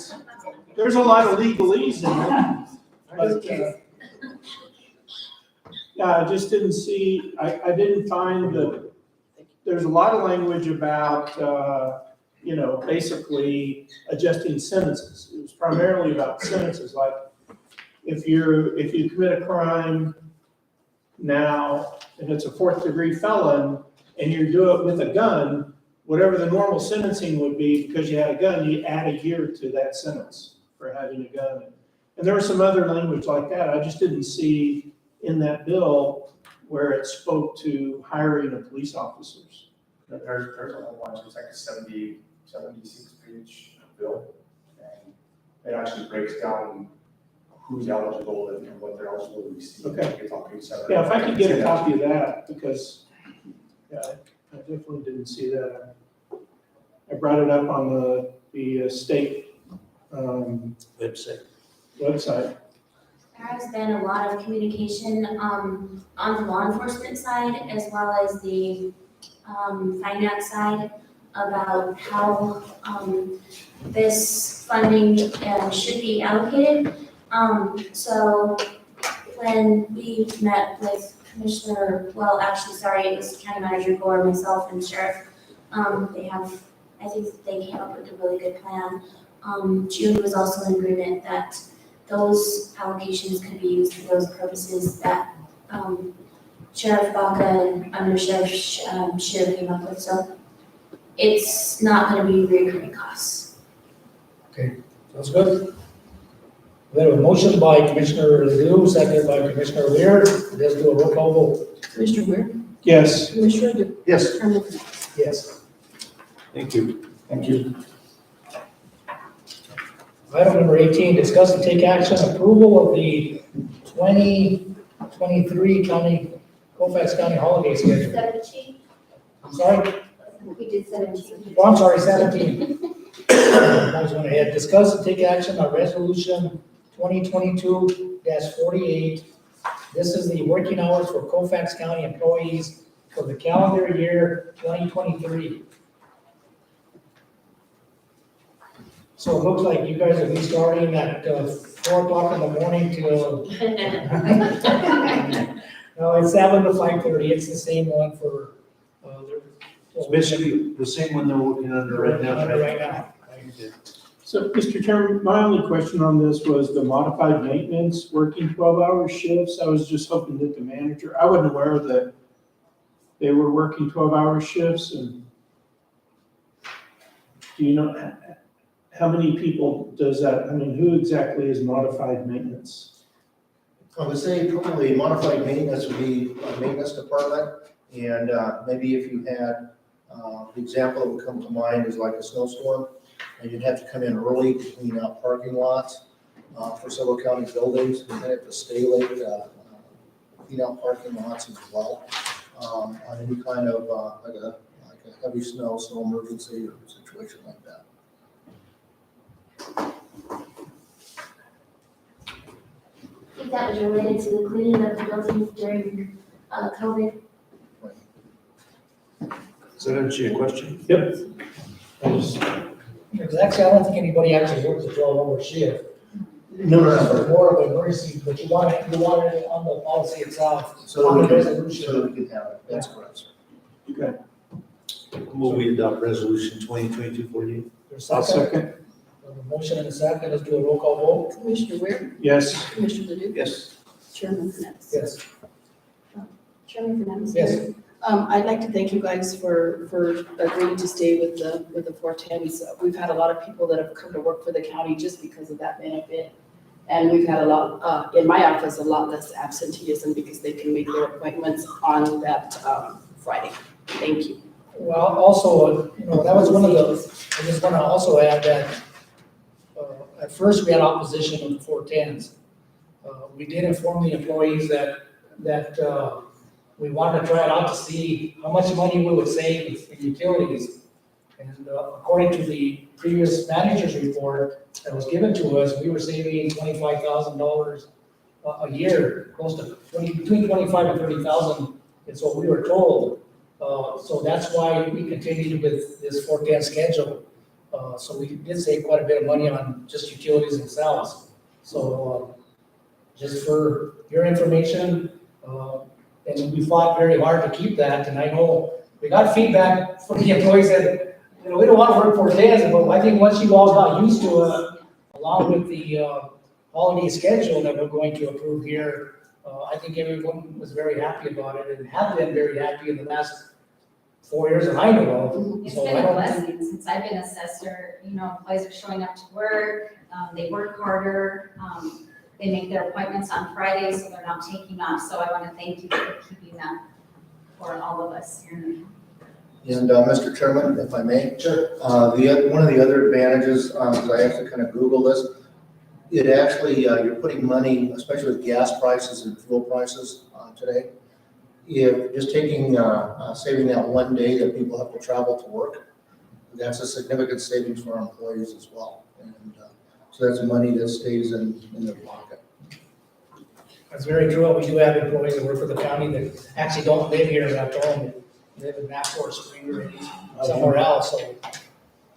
there's a lot of legalese in it. But, yeah, I just didn't see, I didn't find there's a lot of language about, basically adjusting sentences. It was primarily about sentences, like if you commit a crime now, and it's a 4th-degree felon, and you do it with a gun, whatever the normal sentencing would be, because you had a gun, you add a year to that sentence for having a gun. And there was some other language like that. I just didn't see in that bill where it spoke to hiring of police officers. There's a whole bunch, it's like a 76-page bill. And it actually breaks down who's eligible and what they're eligible to receive. Okay. It's on page 7. Yeah, if I could get a copy of that, because, yeah, I definitely didn't see that. I brought it up on the state Website. website. There has been a lot of communication on the law enforcement side as well as the finance side about how this funding should be allocated. So when we met with Commissioner, it was County Manager Gore, myself, and Sheriff, I think they came up with a really good plan. Julie was also in agreement that those allocations could be used for those purposes that Sheriff Baca and Under Sheriff Shear came up with. So it's not going to be recurring costs. Okay, sounds good. We have a motion by Commissioner Ledoux, seconded by Commissioner Weir. Let's do a roll call vote. Commissioner Weir? Yes. Commissioner Ledoux? Yes. Chairman Knapp? Yes. Thank you. Thank you. Item number 18, discuss and take action approval of the 2023 Colfax County holiday schedule. 17? I'm sorry? We did 17. Oh, I'm sorry, 17. I was going ahead. Discuss and take action on resolution 2022-48. This is the working hours for Colfax County employees for the calendar year 2023. So it looks like you guys will be starting at 4 o'clock in the morning till, no, it's 7 to 5:30. It's the same one for, It's basically the same one they're working under right now. Right now. So, Mr. Chairman, my only question on this was the modified maintenance, working 12-hour shifts. I was just hoping that the manager, I wasn't aware that they were working 12-hour shifts, and do you know how many people does that? I mean, who exactly is modified maintenance? I would say probably modified maintenance would be a maintenance department, and maybe if you had, the example that would come to mind is like a snowstorm, and you'd have to come in early to clean out parking lots for several county buildings, and then have to stay late, clean out parking lots as well, on any kind of, like a heavy snow emergency or situation like that. I think that was related to the cleaning of the buildings during COVID. Does that answer your question? Yep. Because actually, I don't think anybody actually works a 12-hour shift. No. It's more of an emergency, but you want it on the policy itself, So on we the can, resolution. so we can have it, that's correct, sir. Okay. Will we adopt resolution 2022-48? There's I'll a second. second. A motion and a second. Let's do a roll call vote. Commissioner Weir? Yes. Commissioner Ledoux? Yes. Chairman Knapp? Yes. Chairman Knapp? Yes. I'd like to thank you guys for agreeing to stay with the 410s. We've had a lot of people that have come to work for the county just because of that benefit. And we've had a lot, in my office, a lot less absenteeism because they can make their appointments on that Friday. Thank you. Well, also, that was one of the, I just want to also add that at first we had opposition of the 410s. We did inform the employees that we wanted to try it out to see how much money we would save in utilities. And according to the previous manager's report that was given to us, we were saving $25,000 a year, close to between $25,000 and $30,000 It's what we were told. So that's why we continued with this 410 schedule. So we did save quite a bit of money on just utilities themselves. So just for your information, and we fought very hard to keep that. And I know we got feedback from the employees that, you know, we don't want to work 410s, but I think once you all got used to it, along with the holiday schedule that we're going to approve here, I think everyone was very happy about it and have been very happy in the last 4 years that I know of. It's So been I a don't blessing since I've been assessor, you know, employees are showing up to work, they work harder, they make their appointments on Fridays, so they're not taking off. So I want to thank you for keeping that for all of us here. And Mr. Chairman, if I may. Sure. One of the other advantages, because I actually kind of Googled this, it actually, you're putting money, especially with gas prices and fuel prices today. If just taking, saving that one day that people have to travel to work, that's a significant savings for our employees as well. And so that's money that stays in their pocket. That's very true. We do have employees that work for the county that actually don't live here at home. They live in Nashville, Spring, or somewhere else. So,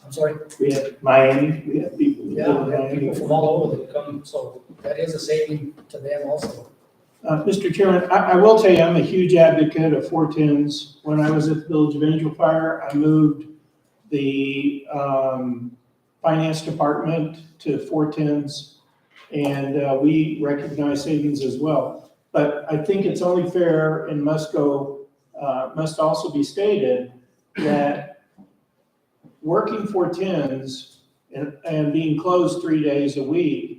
I'm sorry. We have Miami, we have people. who live Yeah, in we have Miami. people from all over that come. So that is a saving to them also. Mr. Chairman, I will tell you, I'm a huge advocate of 410s. When I was at the Village of Angel Fire, I moved the finance department to 410s, and we recognize savings as well. But I think it's only fair and must also be stated that working 410s and being closed 3 days a week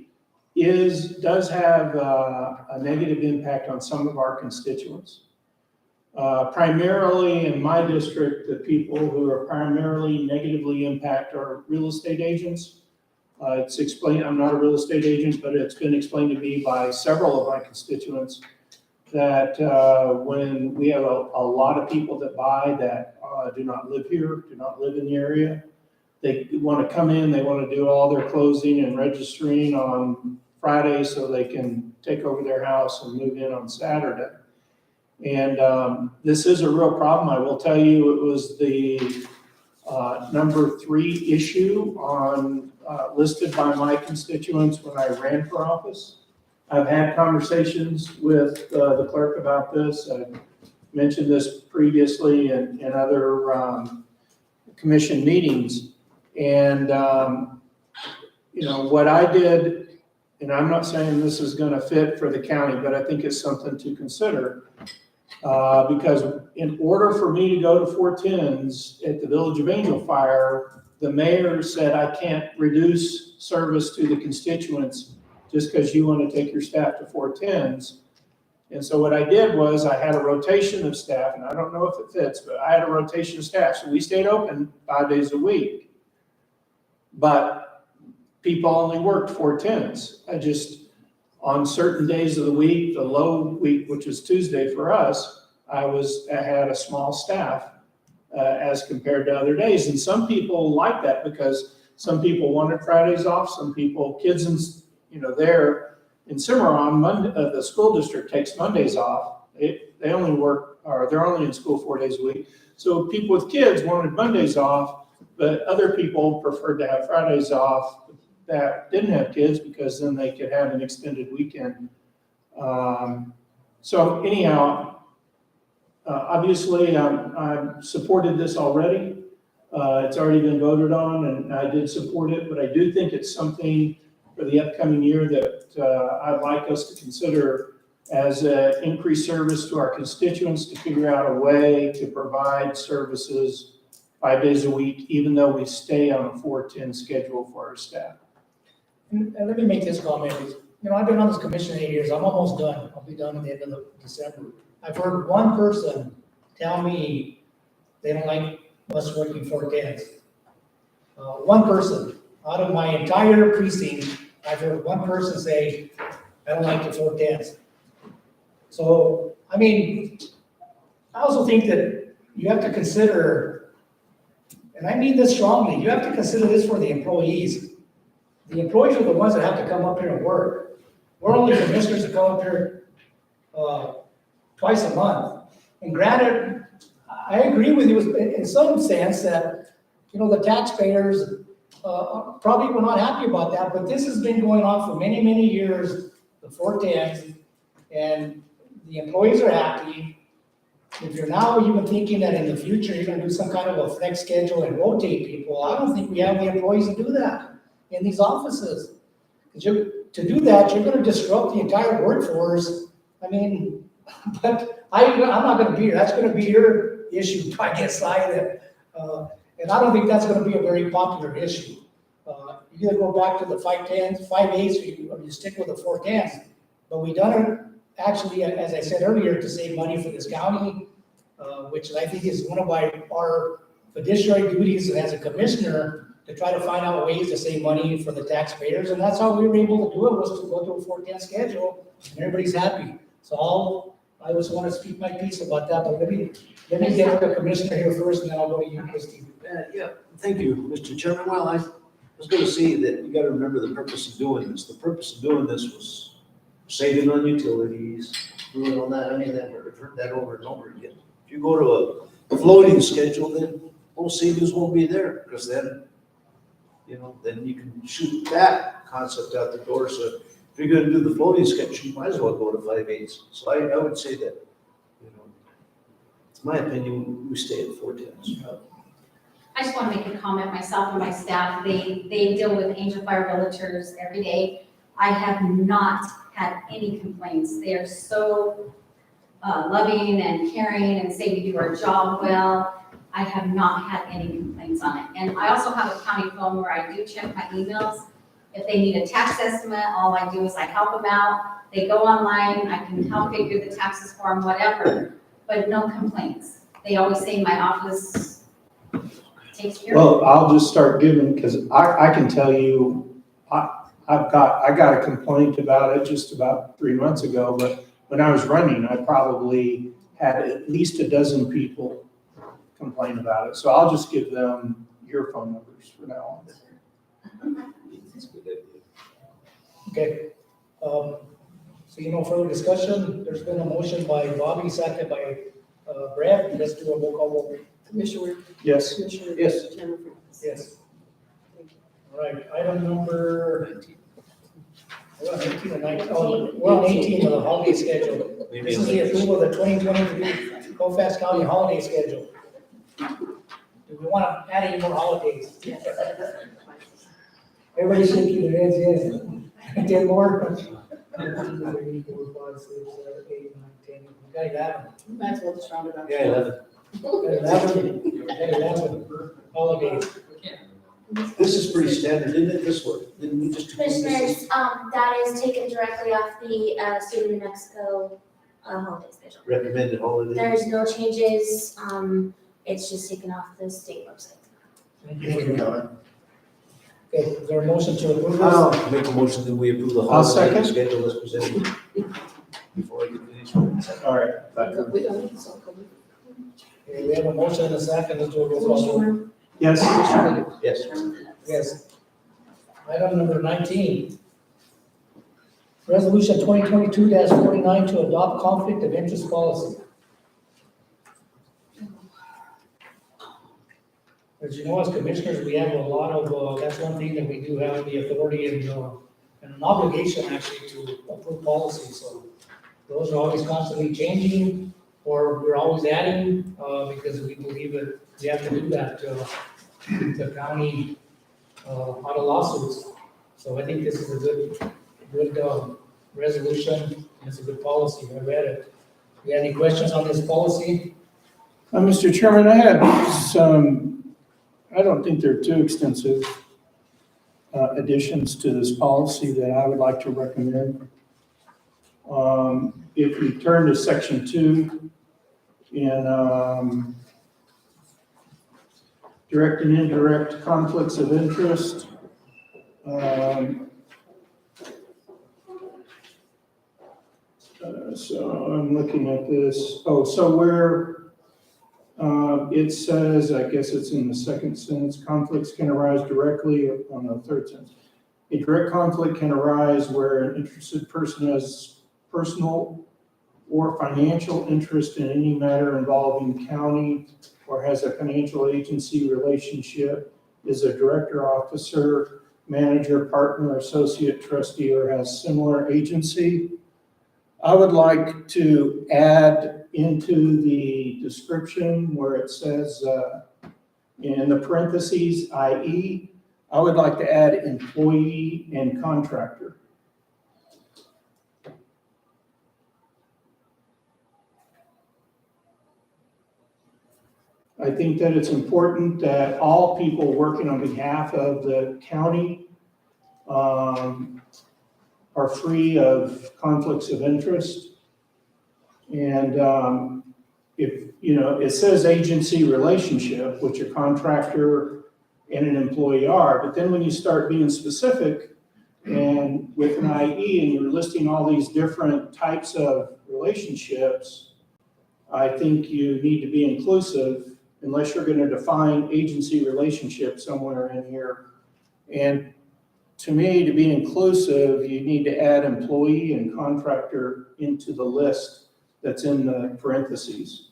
does have a negative impact on some of our constituents. Primarily in my district, the people who are primarily negatively impacted are real estate agents. It's explained, I'm not a real estate agent, but it's been explained to me by several of my constituents that when we have a lot of people that buy that do not live here, do not live in the area, they want to come in, they want to do all their closing and registering on Friday so they can take over their house and move in on Saturday. And this is a real problem. I will tell you, it was the number 3 issue on listed by my constituents when I ran for office. I've had conversations with the clerk about this. I've mentioned this previously in other commission meetings. And, you know, what I did, and I'm not saying this is going to fit for the county, but I think it's something to consider. Because in order for me to go to 410s at the Village of Angel Fire, the mayor said I can't reduce service to the constituents just because you want to take your staff to 410s. And so what I did was I had a rotation of staff, and I don't know if it fits, but I had a rotation of staff. So we stayed open 5 days a week. But people only worked 410s. I just, on certain days of the week, the low week, which was Tuesday for us, I had a small staff as compared to other days. And some people like that because some people wanted Fridays off. Some people, kids in, you know, there in Cimarron, the school district takes Mondays off. They only work, or they're only in school 4 days a week. So people with kids wanted Mondays off, but other people preferred to have Fridays off that didn't have kids because then they could have an extended weekend. So anyhow, obviously I've supported this already. It's already been voted on and I did support it, but I do think it's something for the upcoming year that I'd like us to consider as increased service to our constituents to figure out a way to provide services 5 days a week, even though we stay on a 410 schedule for our staff. And let me make this comment. You know, I've been on this commission 8 years. I'm almost done. I'll be done at the end of December. I've heard one person tell me they don't like us working 410s. One person out of my entire precinct, I've heard one person say, I don't like the 410s. So, I mean, I also think that you have to consider, and I mean this strongly, you have to consider this for the employees. The employees are the ones that have to come up here and work. We're only commissioners that come up here twice a month. And granted, I agree with you in some sense that, the taxpayers probably were not happy about that, but this has been going on for many, many years, the 410s, and the employees are happy. If you're now even thinking that in the future, you're gonna do some kind of a flex schedule and rotate people, I don't think we have the employees to do that in these offices. To do that, you're gonna disrupt the entire workforce. I mean, but I'm not gonna be here, that's gonna be your issue, I guess, and I don't think that's gonna be a very popular issue. You either go back to the 510s, 5/8s, or you stick with the 410s. But we done it, actually, as I said earlier, to save money for this county, which I think is one of our fiduciary duties as a commissioner, to try to find out ways to save money for the taxpayers, and that's how we were able to do it, was to go to a 410 schedule, and everybody's happy. So I just want to speak my piece about that, but let me get the commissioner here first, and then I'll go to you, Christie. Yeah, thank you, Mr. Chairman. Well, I was gonna say that you gotta remember the purpose of doing this. The purpose of doing this was saving on utilities, doing all that. I mean, I've heard that over and over again. If you go to a floating schedule, then those savings won't be there, because then, then you can shoot that concept out the door. So if you're gonna do the floating schedule, you might as well go to 5/8. So I would say that, it's my opinion, we stay at 410s. I just want to make a comment, myself and my staff, they deal with Angel Fire Realtors every day. I have not had any complaints. They are so loving and caring and say we do our job well. I have not had any complaints on it. And I also have a county phone where I do check my emails. If they need a tax estimate, all I do is I help them out. They go online, I can help figure the taxes for them, whatever, but no complaints. They always say my office takes care of it. Well, I'll just start giving, because I can tell you, I got a complaint about it just about 3 months ago, but when I was running, I probably had at least a dozen people complain about it. So I'll just give them your phone numbers for now on. Okay, so no further discussion, there's been a motion by Bobby, second by Brad, let's do a roll call vote. Commissioner, Yes. Commissioner. Yes. Chairman Freeman. Yes. All right, item number, we're on 18 or 19, we're on 18 of the holiday schedule. This is the approval of the 2023 Colfax County holiday schedule. Do we want to add any more holidays? Everybody's shaking their heads, yes. 10 more? 1, 2, 3, 4, 5, 6, 7, 8, 9, 10. We got 11. Might as well just round it up. Yeah, 11. 11 holidays. This is pretty standard, isn't it? This one, didn't we just? Commissioners, that is taken directly off the State of New Mexico holiday schedule. Recommended holiday. There's no changes, it's just taken off the state website. Thank you for your comment. Okay, is there a motion to approve this? I'll make a motion that we approve the I'll holiday second. schedule as presented. Before I get finished. All right. We don't need to solve COVID. Okay, we have a motion and a second, let's do a roll call vote. Commissioner, Yes. Yes. Yes. Item number 19. Resolution 2022-49 to adopt conflict of interest policy. As you know, as commissioners, we have a lot of, that's one thing that we do have the authority and an obligation actually to approve policies. So those are always constantly changing, or we're always adding, because we believe that we have to do that to county out of lawsuits. So I think this is a good resolution. It's a good policy. I read it. You have any questions on this policy? Mr. Chairman, I had some, I don't think they're too extensive additions to this policy that I would like to recommend. If we turn to section 2 in direct and indirect conflicts of interest. So I'm looking at this. Oh, so where it says, I guess it's in the second sentence, conflicts can arise directly on the third sentence. A direct conflict can arise where an interested person has personal or financial interest in any matter involving county or has a financial agency relationship, is a director, officer, manager, partner, associate, trustee, or has similar agency. I would like to add into the description where it says, in the parentheses, i.e., I would like to add employee and contractor. I think that it's important that all people working on behalf of the county are free of conflicts of interest. And if, you know, it says agency relationship, which a contractor and an employee are, but then when you start being specific and with an IE and you're listing all these different types of relationships, I think you need to be inclusive unless you're going to define agency relationship somewhere in here. And to me, to be inclusive, you need to add employee and contractor into the list that's in the parentheses.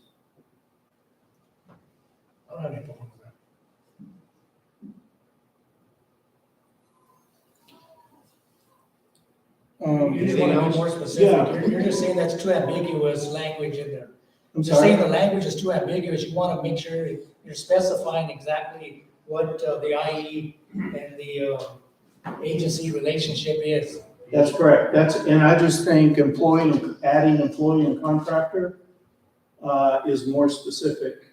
I don't have any problem with that. You just want to be more specific. Yeah. You're just saying that's too ambiguous language in there. I'm Just saying sorry. the language is too ambiguous. You want to make sure you're specifying exactly what the IE and the agency relationship is. That's correct. And I just think adding employee and contractor is more specific.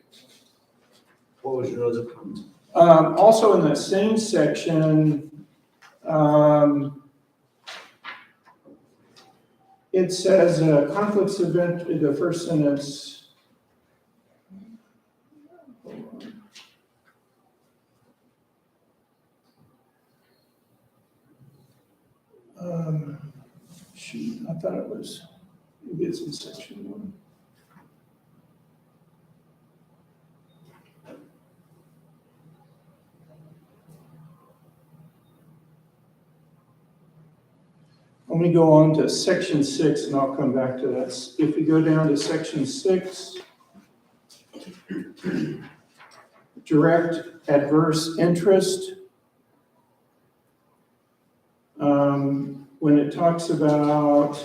What was your other comment? Also in that same section, it says conflicts of interest, the first sentence. Shoot, I thought it was, maybe it's in section 1. Let me go on to section 6 and I'll come back to that. If we go down to section 6, direct adverse interest. When it talks about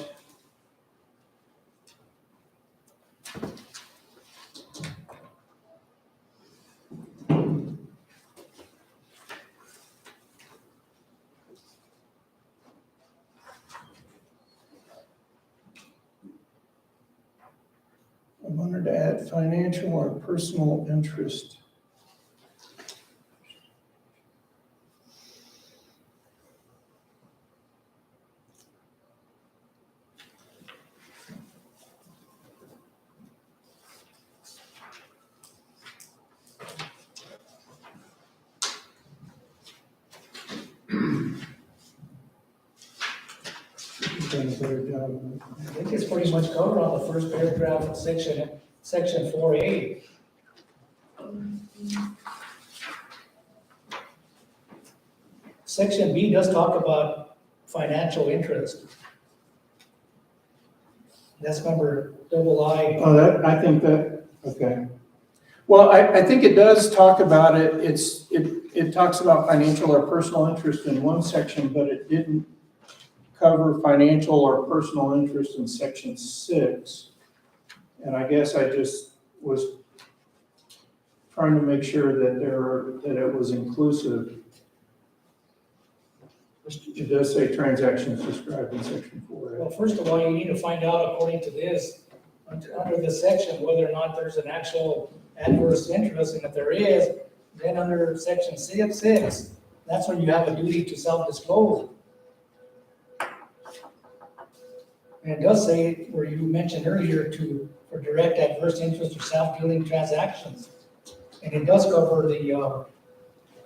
I wanted to add financial or personal interest. Done a better job. I think it's pretty much covered on the first paragraph of section 4A. Section B does talk about financial interest. That's number II. Oh, that, I think that, okay. Well, I think it does talk about it. It talks about financial or personal interest in one section, but it didn't cover financial or personal interest in section 6. And I guess I just was trying to make sure that it was inclusive. It does say transactions described in section 4. Well, first of all, you need to find out, according to this, under this section, whether or not there's an actual adverse interest, and if there is, then under section 6, that's when you have a duty to self-disclose. And it does say, where you mentioned earlier, for direct adverse interest or self-dealing transactions. And it does cover the,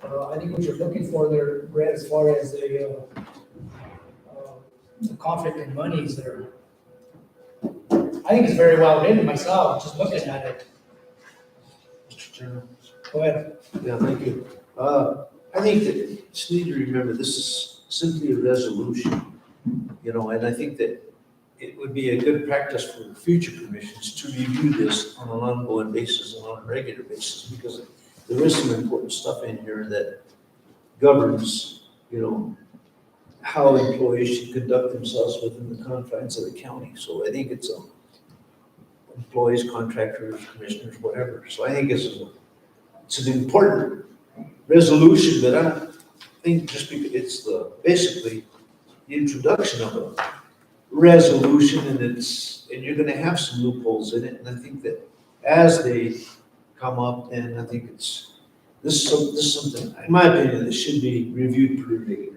I think what you're looking for there, Brett, as far as the conflict in monies there. I think it's very well written myself, just looking at it. Mr. Chairman? Go ahead. Yeah, thank you. I think that you just need to remember, this is simply a resolution, you know, and I think that it would be a good practice for future commissions to review this on an ongoing basis and on a regular basis, because there is some important stuff in here that governs, how employees should conduct themselves within the confines of the county. So I think it's employees, contractors, commissioners, whatever. So I think it's an important resolution, but I don't think just because it's basically the introduction of a resolution, and you're gonna have some loopholes in it, and I think that as they come up, and I think this is something, in my opinion, that should be reviewed pretty regular.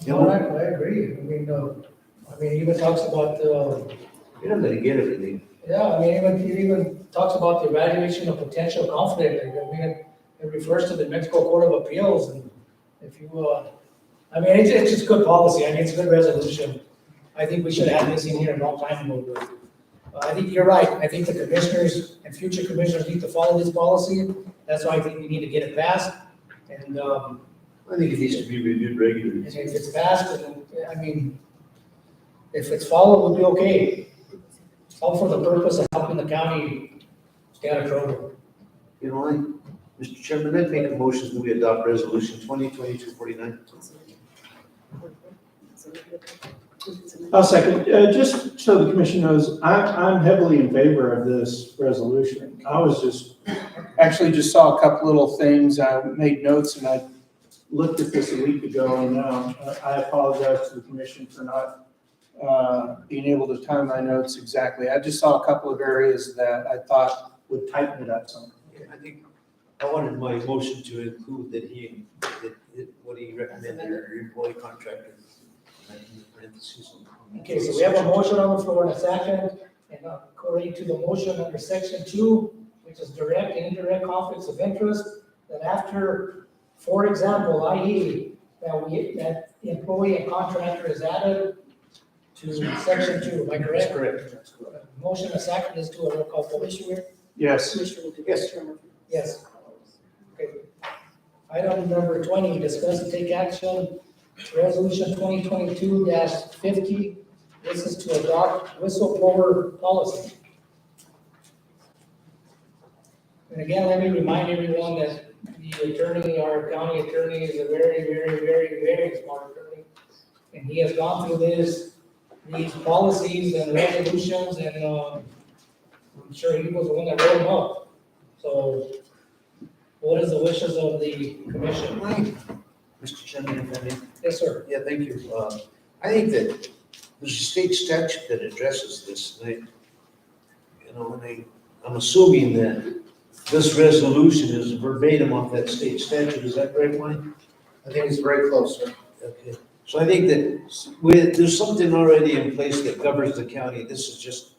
All right, I agree. I mean, it even talks about, You're not gonna get everything. yeah, it even talks about the evaluation of potential conflict. It refers to the Mexico Court of Appeals, and if you, it's just good policy. It's a good resolution. I think we should have this in here a long time ago. But I think you're right. I think the commissioners and future commissioners need to follow this policy. That's why I think we need to get it passed. And, I think it needs to be reviewed regularly. and if it's passed, then, if it's followed, we'll be okay. It's all for the purpose of helping the county stay out of trouble. Mr. Chairman, I'd make a motion that we adopt resolution 2022-49. I'll second. Just so the commission knows, I'm heavily in favor of this resolution. I was just saw a couple little things. I made notes and I looked at this a week ago, and I apologize to the commission for not being able to time my notes exactly. I just saw a couple of areas that I thought would tighten it up some. I think I wanted my motion to include what he recommended, your employee contractor. Okay, so we have a motion on the floor and a second, and according to the motion under section 2, which is direct and indirect conflicts of interest, that after, for example, i.e., that employee and contractor is added to section 2, am I correct? That's correct. Motion and second is to a roll call vote. Commissioner, Yes. Commissioner Wood, Yes. Chairman. Yes. Okay. Item number 20, discuss and take action, resolution 2022-50. This is to adopt whistleblower policy. And again, let me remind everyone that the attorney, our county attorney, is a very, very, very, very smart attorney. And he has gone through these policies and resolutions, and I'm sure he was the one that wrote them up. So what is the wishes of the commission? Mr. Chairman, if I may. Yes, sir. Yeah, thank you. I think that there's a state statute that addresses this, and I'm assuming that this resolution is verbatim off that state statute. Is that correct, Mike? I think it's very close, sir. Okay. So I think that there's something already in place that governs the county. This is just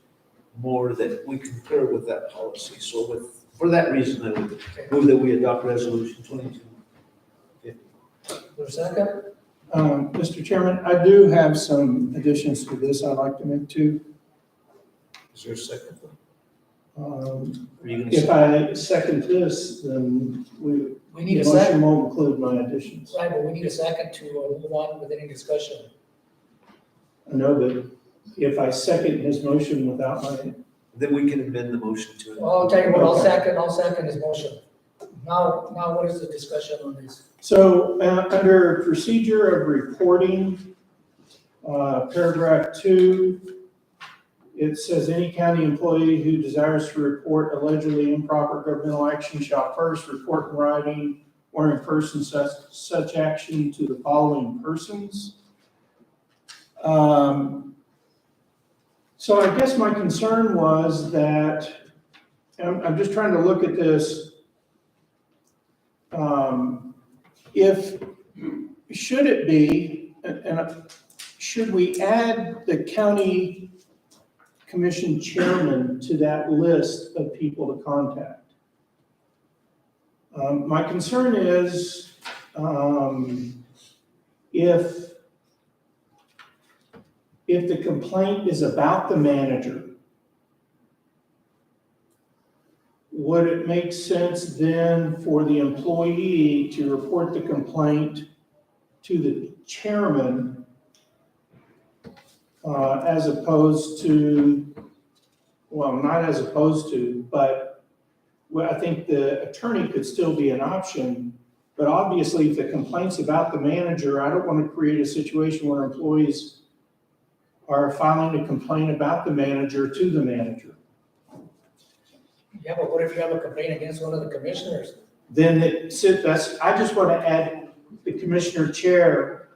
more that we concur with that policy. So for that reason, I would move that we adopt resolution 2250. For a second? Mr. Chairman, I do have some additions to this I'd like to make too. Is there a second? Are you gonna If I second this, then We the need a motion second, won't include my additions. right, but we need a second to move on with any discussion. I know that if I second his motion without my, Then we can amend the motion to it. Well, I'll tell you what, I'll second his motion. Now what is the discussion on this? so under procedure of reporting, paragraph 2, it says any county employee who desires to report allegedly improper governmental action shall first report in writing or in person such action to the following persons. So I guess my concern was that, I'm just trying to look at this. Should it be, should we add the county commission chairman to that list of people to contact? My concern is, if the complaint is about the manager, would it make sense then for the employee to report the complaint to the chairman, as opposed to, well, not as opposed to, but well, I think the attorney could still be an option. But obviously, if the complaint's about the manager, I don't want to create a situation where employees are filing a complaint about the manager to the manager. Yeah, but what if you have a complaint against one of the commissioners? Then I just want to add the commissioner chair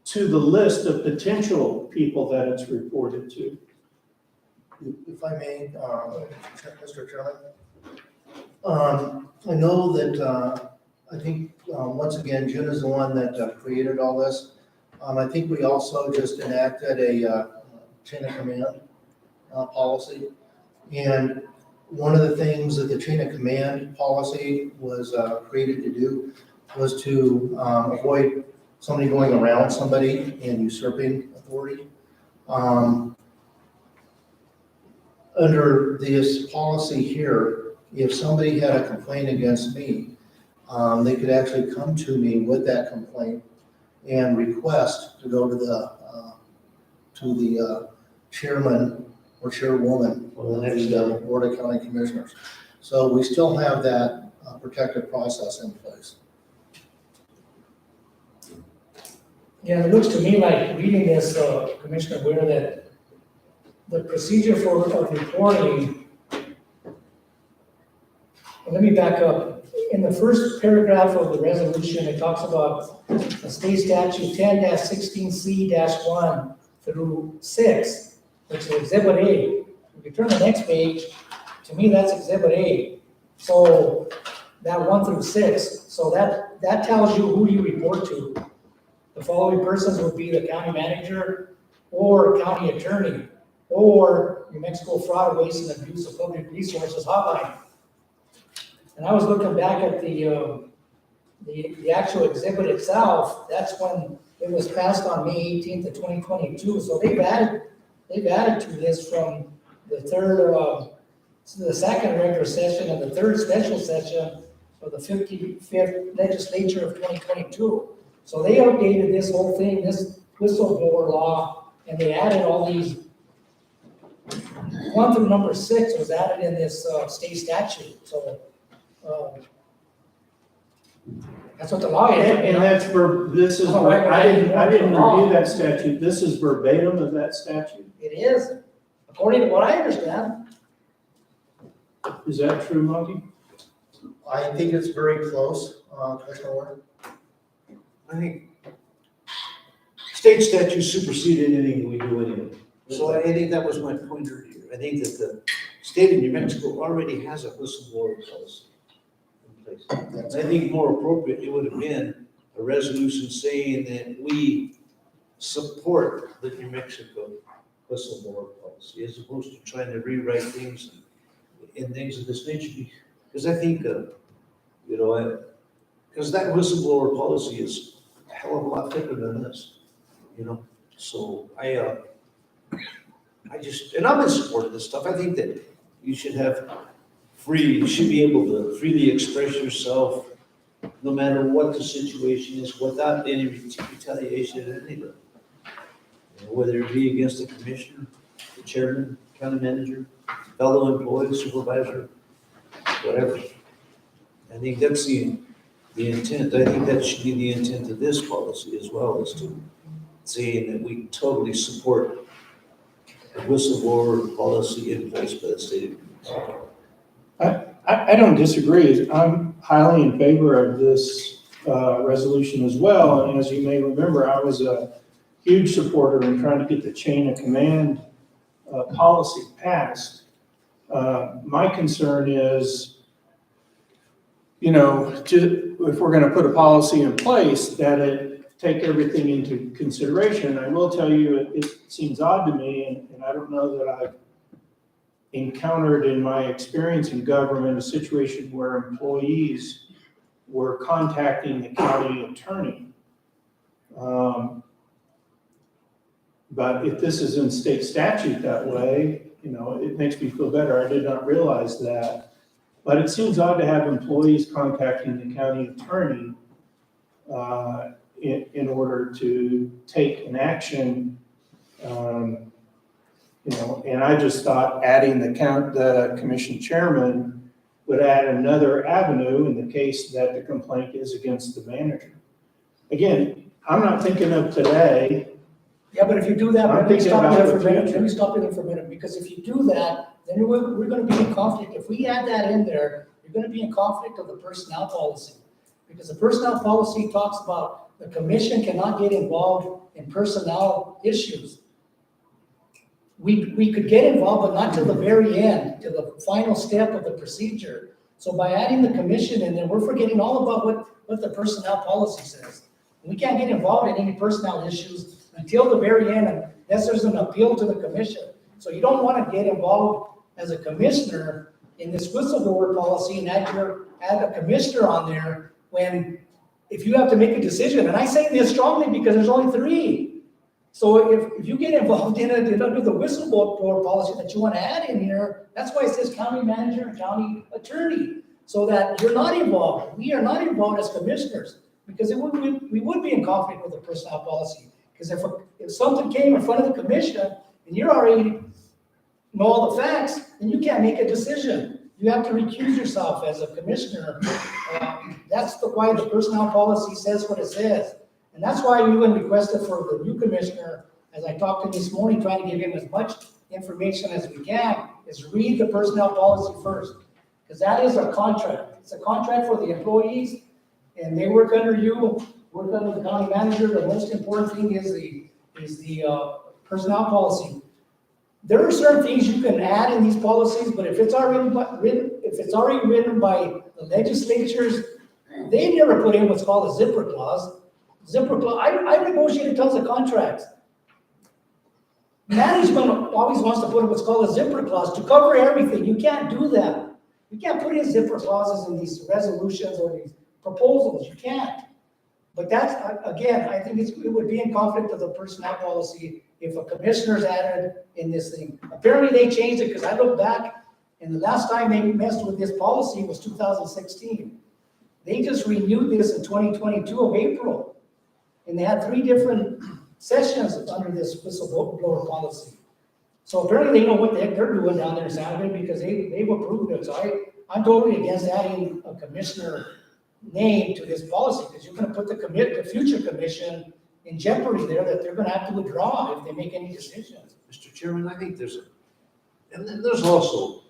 to the list of potential people that it's reported to. If I may, Mr. Chairman, I know that, I think, once again, Jim is the one that created all this. I think we also just enacted a chain of command policy. And one of the things that the chain of command policy was created to do was to avoid somebody going around somebody and usurping authority. Under this policy here, if somebody had a complaint against me, they could actually come to me with that complaint and request to go to the chairman or chairwoman of the Board of County Commissioners. So we still have that protective process in place. Yeah, it looks to me like reading this, Commissioner Ware, that the procedure for reporting, let me back up. In the first paragraph of the resolution, it talks about the state statute 10-16C-1 through 6, which is Exhibit A. If you turn the next page, to me, that's Exhibit A. So that 1 through 6, so that tells you who you report to. The following persons would be the county manager or county attorney or New Mexico Fraud, Waste, and Abuse of Public Resources Hotline. And I was looking back at the actual exhibit itself. That's when it was passed on May 18th of 2022. So they've added to this from the second regular session and the third special session of the 55th legislature of 2022. So they updated this whole thing, this whistleblower law, and they added all these. 1 through number 6 was added in this state statute. So that's what the law is. And that's this is, I didn't review that statute. This is verbatim of that statute. It is, according to what I understand. Is that true, Monty? I think it's very close, Commissioner Warren. I think state statute superseded anything we do anyway. So I think that was my point earlier. I think that the state of New Mexico already has a whistleblower policy in place. I think more appropriate, it would have been a resolution saying that we support the New Mexico whistleblower policy as opposed to trying to rewrite things and things of this nature. Because I think, because that whistleblower policy is a hell of a lot thicker than this, So and I'm in support of this stuff. I think that you should you should be able to freely express yourself no matter what the situation is without any retaliation at any level. Whether it be against the commissioner, the chairman, county manager, fellow employee, supervisor, whatever. I think that's the intent. I think that should be the intent of this policy as well, is to say that we totally support the whistleblower policy in place by the state of New Mexico. I don't disagree. I'm highly in favor of this resolution as well. And as you may remember, I was a huge supporter in trying to get the chain of command policy passed. My concern is, if we're going to put a policy in place, that it take everything into consideration. I will tell you, it seems odd to me, and I don't know that I've encountered in my experience in government a situation where employees were contacting the county attorney. But if this is in state statute that way, it makes me feel better. I did not realize that. But it seems odd to have employees contacting the county attorney in order to take an action. And I just thought adding the commission chairman would add another avenue in the case that the complaint is against the manager. Again, I'm not thinking of today. Yeah, but if you do that, I'm let me thinking stop you about there the for a minute, future. let me stop you there for a minute, because if you do that, then we're gonna be in conflict. If we add that in there, you're gonna be in conflict of the personnel policy. Because the personnel policy talks about the commission cannot get involved in personnel issues. We could get involved, but not till the very end, to the final step of the procedure. So by adding the commission in there, we're forgetting all about what the personnel policy says. We can't get involved in any personnel issues until the very end, unless there's an appeal to the commission. So you don't want to get involved as a commissioner in this whistleblower policy and add a commissioner on there when, if you have to make a decision, and I say this strongly because there's only 3. So if you get involved in it under the whistleblower policy that you want to add in here, that's why it says county manager and county attorney, so that you're not involved. We are not involved as commissioners, because we would be in conflict with the personnel policy. Because if something came in front of the commission and you already know all the facts, then you can't make a decision. You have to recuse yourself as a commissioner. That's why the personnel policy says what it says. And that's why we even requested for the new commissioner, as I talked to him this morning, trying to give him as much information as we can, is read the personnel policy first. Because that is a contract. It's a contract for the employees, and they work under you, work under the county manager. The most important thing is the personnel policy. There are certain things you can add in these policies, but if it's already written by the legislatures, they never put in what's called a zipper clause. I negotiated tons of contracts. Management always wants to put in what's called a zipper clause to cover everything. You can't do that. You can't put in zipper clauses in these resolutions or these proposals. You can't. But that's, again, I think it would be in conflict with the personnel policy if a commissioner's added in this thing. Apparently they changed it, because I look back, and the last time they messed with this policy was 2016. They just renewed this in 2022 of April. And they had 3 different sessions under this whistleblower policy. So apparently they know what the heck they're doing down there in Santa Fe, because they've approved it. So I'm totally against adding a commissioner name to this policy, because you're gonna put the future commission in jeopardy there, that they're gonna have to withdraw if they make any decisions. Mr. Chairman, I think there's and then there's also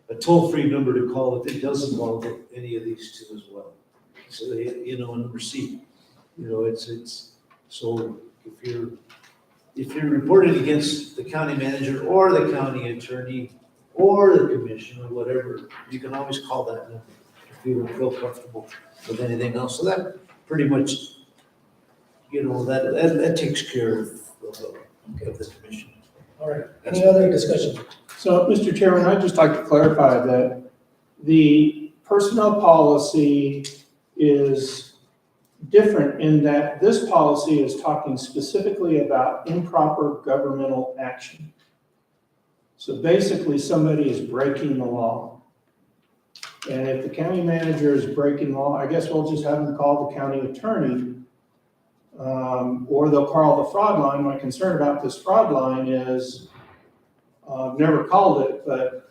a toll-free number to call if it does involve any of these 2 as well. So number C, it's, so if you're reported against the county manager or the county attorney or the commission or whatever, you can always call that number if you don't feel comfortable with anything else. So that pretty much, that takes care of the commission. All right, any other discussion? So, Mr. Chairman, I'd just like to clarify that the personnel policy is different in that this policy is talking specifically about improper governmental action. So basically, somebody is breaking the law. And if the county manager is breaking law, I guess we'll just have them call the county attorney, or they'll call the fraud line. My concern about this fraud line is, I've never called it, but,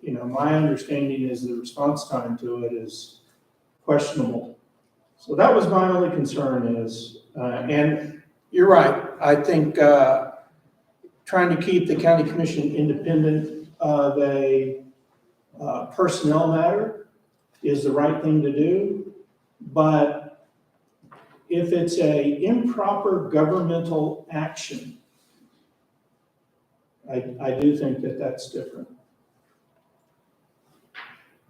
my understanding is the response time to it is questionable. So that was my only concern is, and you're right, I think trying to keep the county commission independent of a personnel matter is the right thing to do, but if it's a improper governmental action, I do think that that's different.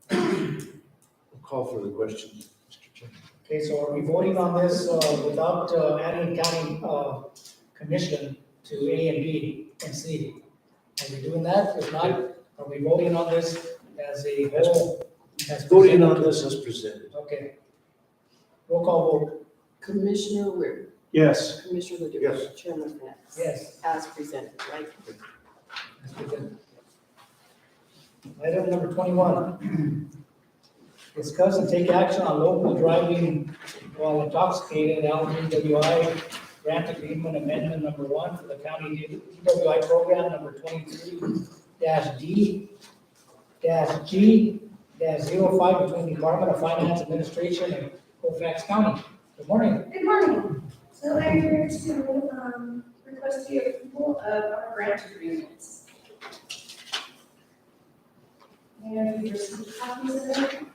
I'll call for the question, Mr. Chairman. Okay, so are we voting on this without adding county commission to A and B and C? Are we doing that? If not, are we voting on this as a whole? Voting on this as presented. Okay. Roll call vote. Commissioner Rea, Yes. Commissioner Ledoux. Yes. Chairman Pence. Yes. As presented, right? Item number 21. Discuss and take action on local driving while intoxicated, LDWI grant agreement amendment number 1 for the county DWI program number 23-D-G-05 between the Department of Finance Administration and Colfax County. Good morning. Good morning. So I'm here to request the approval of our grant agreements. And we received copies of them.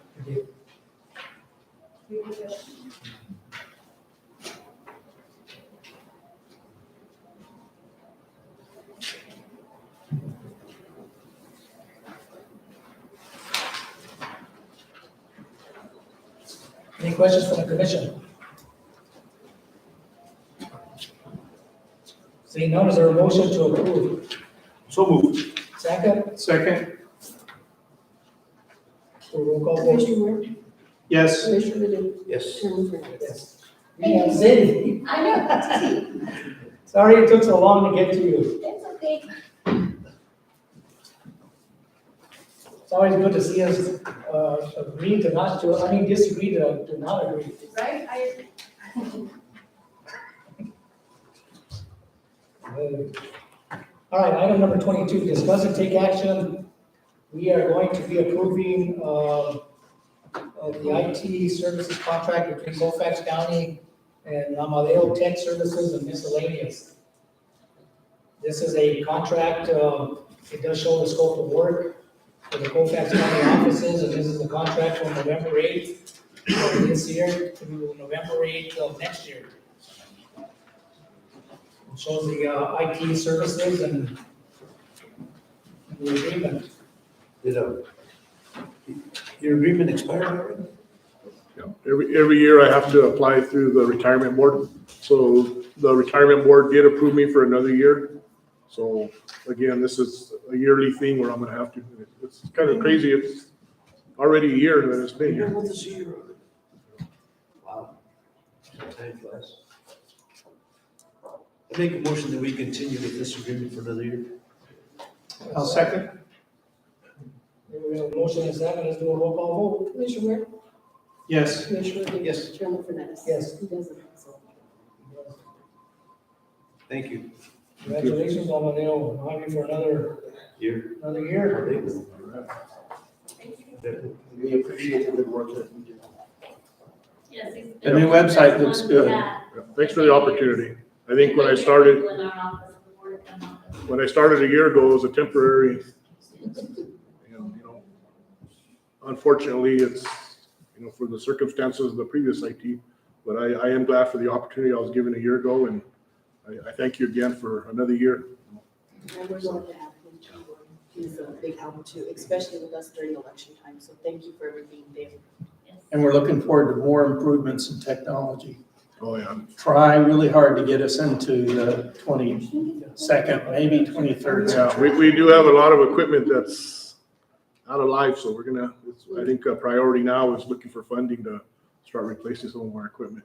Any questions from the commission? Seeing none, is there a motion to approve? So moved. Second, Second? roll call vote. Commissioner Ward, Yes. Commissioner Godu, Yes. Chairman Fernandez. Yes. Yeah, Cindy. I know, that's easy. Sorry it took so long to get to you. It's okay. It's always good to see us agree to not to, disagree to not agree. Right? I agree. All right, item number 22, discuss and take action. We are going to be approving of the IT services contract between Colfax County and Amadeo Tech Services and Miscellaneous. This is a contract, it does show the scope of work for the Colfax County offices, and this is a contract from November 8th of this year to November 8th of next year. It shows the IT services and the agreement. Did your agreement expire already? Yeah. Every year I have to apply through the retirement board. So the retirement board did approve me for another year. So again, this is a yearly thing where I'm gonna have to, it's kind of crazy. It's already a year that it's been here. With the zero. Wow. Time flies. I make a motion that we continue with this agreement for another year. I'll second. We have a motion and a second, let's do a roll call vote. Commissioner Ward, Yes. Commissioner Godu. Yes. Chairman Fernandez. Yes. He doesn't, so. Thank you. Congratulations, Amadeo, on having for another Here. year. We appreciate the good work that we do. Yes. it's- The new website looks good. Yeah. Thanks for the opportunity. I think when I started, People in our office, the board of them office. when I started a year ago, it was a temporary, unfortunately, it's, for the circumstances of the previous IT, but I am glad for the opportunity I was given a year ago, and I thank you again for another year. And we're going to have him too. He's a big help too, especially with us during election time. So thank you for everything, Dave. And we're looking forward to more improvements in technology. Oh, yeah. Try really hard to get us into the 22nd, maybe 23rd Yeah, century. we do have a lot of equipment that's out of life, so we're gonna, I think a priority now is looking for funding to start replacing some of our equipment.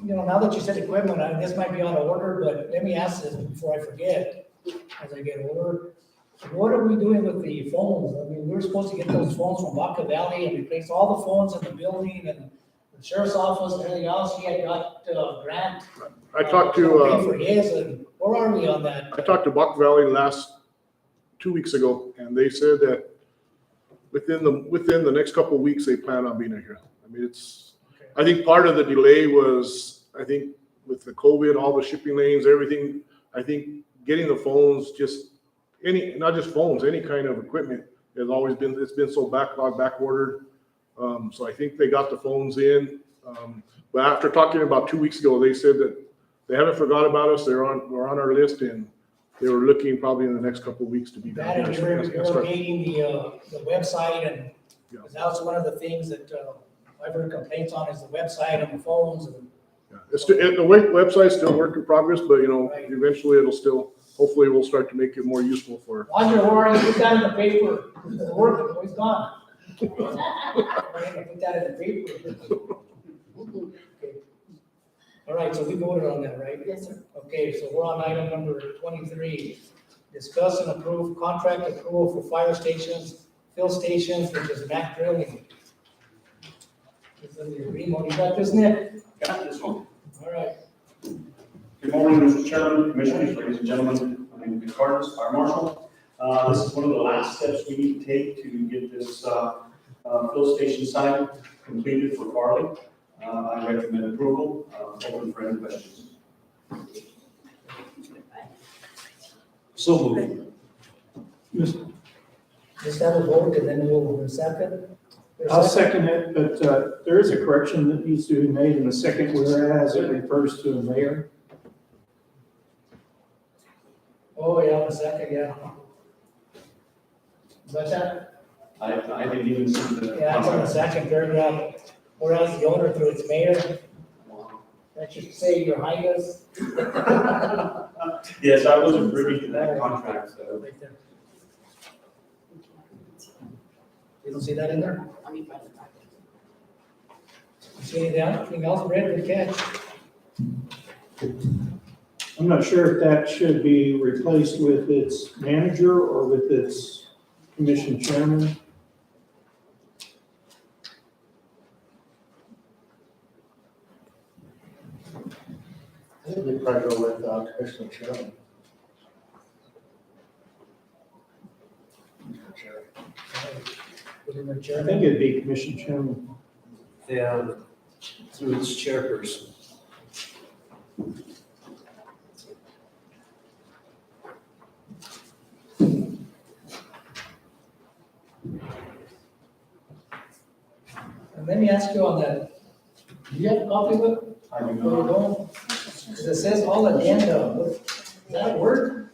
Now that you said equipment, this might be out of order, but let me ask this before I forget, as I get older. What are we doing with the phones? I mean, we were supposed to get those phones from Baca Valley and replace all the phones in the building and the sheriff's office and everything else. He had got a grant. I talked Pay to, for his, and where are we on that? I talked to Buck Valley 2 weeks ago, and they said that within the next couple of weeks, they plan on being here. I mean, I think part of the delay was, I think with the COVID, all the shipping lanes, everything, I think getting the phones, not just phones, any kind of equipment has always been, it's been so back ordered. So I think they got the phones in. But after talking about 2 weeks ago, they said that they haven't forgot about us. We're on our list, and they were looking probably in the next couple of weeks to be That done. and you're updating the website, and because that was one of the things that I've heard complaints on is the website and the phones. And Yeah, the website's still work in progress, but Right. eventually it'll still, hopefully we'll start to make it more useful for. Roger, where are you? Put that in the paper. The work, it's gone. Put that in the paper. Okay. All right, so we voted on that, right? Yes, sir. Okay, so we're on item number 23. Discuss and approve contract approval for fire stations, fill stations, which is Mac Drilling. This is the agreement. You got this, Nick? Got this one. All right. Good morning, Mr. Chairman, Commissioners, ladies and gentlemen. My name is Carlos, Fire Marshal. This is one of the last steps we need to take to get this fill station site completed for Farley. I recommend approval. Open for any questions. So moved. Just have a vote and then we'll second. I'll second it, but there is a correction that needs to be made in the second whereas it refers to a mayor. Oh, yeah, the second, yeah. But that, I didn't even see the. yeah, it's on the second paragraph. Whereas the owner through its mayor, that should say your highness. Yes, I wasn't privy to that contract, so. Right there. You don't see that in there? Let me find the packet. You see anything else, Brett, good catch? I'm not sure if that should be replaced with its manager or with its commission chairman. I think we'd probably go with Commissioner Chairman. Put in the I chairman. think it'd be commission chairman. Yeah, through its chairperson. And let me ask you on that, do you have a copy of it? I do Where you not. going? 'Cause it says all addenda, is that a word?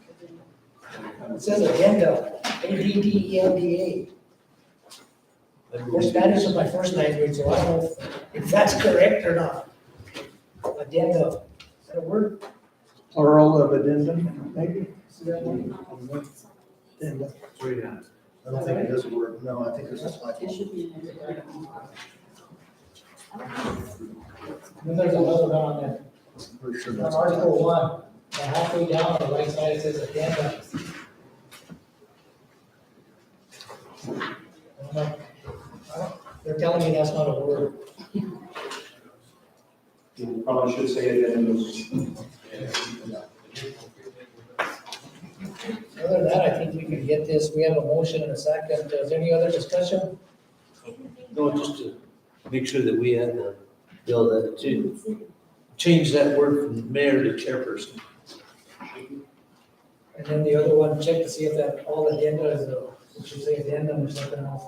It says addenda, ADDENDA. Of course, Spanish is my first language, so I don't know if that's correct or not. Addenda, is that a word? Plural of addendum, maybe? See that one? Addenda. Three times. I don't think it is a word, no, I think it's just like. It should be in there. Then there's another one on that, Pretty sure on that's. Article 1, and halfway down on the right side, it says addenda. I'm like, they're telling me that's not a word. You probably should say it in those. Other than that, I think we can get this, we have a motion and a second, is there any other discussion? No, just to make sure that we add the bill that to change that word from mayor to chairperson. And then the other one, check to see if that all addenda is, it should say addendum or something else.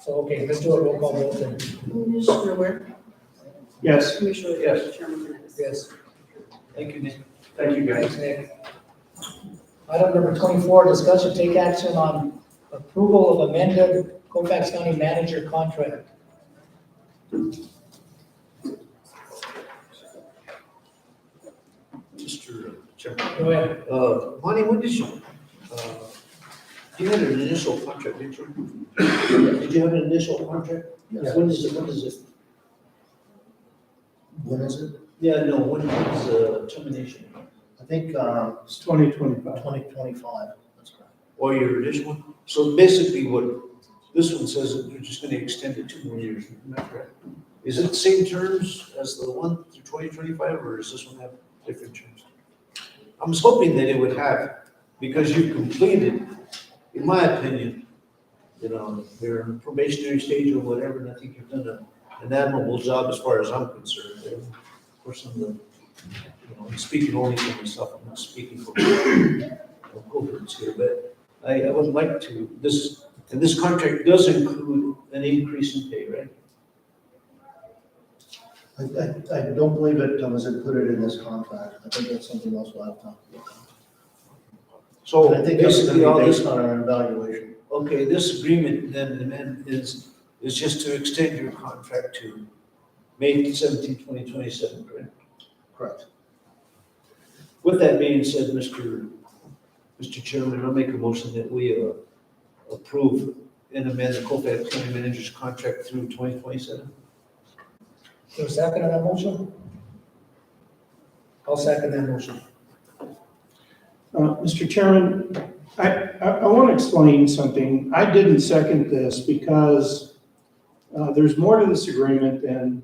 So, okay, let's do a roll call vote then. Commissioner Ware? Yes. Commissioner Yes. Chairman Hernandez? Yes. Thank you, Nick. Thank you, guys. Thanks, Nick. Item number 24, discussion take action on approval of amended Colfax County manager contract. Mr. Chairman. Go ahead. Monty, when did you, you had an initial contract, didn't you? Did you have an initial contract? Yes. When is it? When is it? Yeah, no, when is termination? I think, It's 2025. 2025, that's correct. Or your additional one? So basically what, this one says that they're just gonna extend it 2 more years, isn't that correct? Is it the same terms as the one through 2025, or does this one have different terms? I was hoping that it would have, because you've completed, in my opinion, you know, your probationary stage or whatever, and I think you've done an admirable job as far as I'm concerned. Of course, I'm the, you know, I'm speaking only for myself, I'm not speaking for Colfax here, but I would like to, and this contract does include an increase in pay, right? I don't believe it was included in this contract. I think that's something else we'll have to talk about. So And I think that's basically, gonna all be this, based on our evaluation. okay, this agreement then is just to extend your contract to May 17, 2027, correct? Correct. With that being said, Mr. Chairman, I'll make a motion that we approve and amend the Colfax County Manager's contract through 2027. Is there a second on that motion? I'll second that motion. Mr. Chairman, I want to explain something. I didn't second this because there's more to this agreement than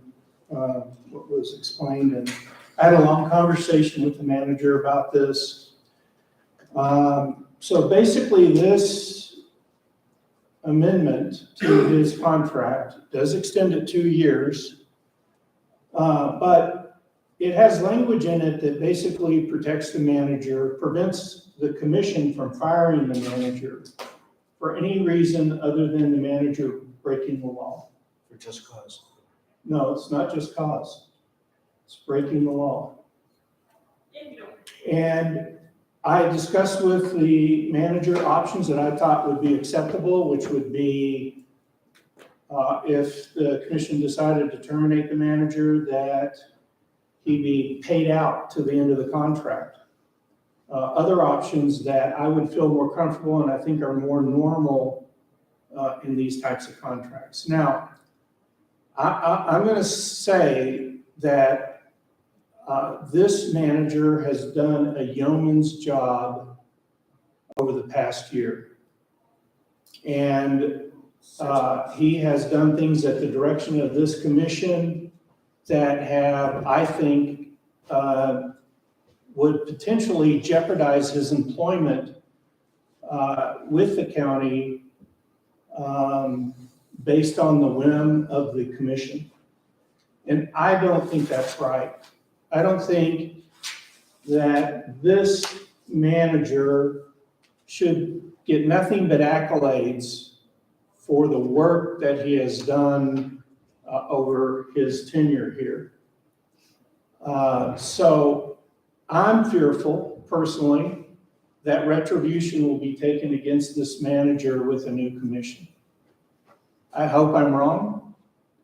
what was explained, and I had a long conversation with the manager about this. So basically, this amendment to his contract does extend it 2 years, but it has language in it that basically protects the manager, prevents the commission from firing the manager for any reason other than the manager breaking the law. For just cause. No, it's not just cause. It's breaking the law. And I discussed with the manager options that I thought would be acceptable, which would be if the commission decided to terminate the manager, that he be paid out to the end of the contract. Other options that I would feel more comfortable and I think are more normal in these types of contracts. Now, I'm going to say that this manager has done a yeoman's job over the past year. And he has done things at the direction of this commission that have, I think, would potentially jeopardize his employment with the county based on the whim of the commission. And I don't think that's right. I don't think that this manager should get nothing but accolades for the work that he has done over his tenure here. So I'm fearful, personally, that retribution will be taken against this manager with a new commission. I hope I'm wrong.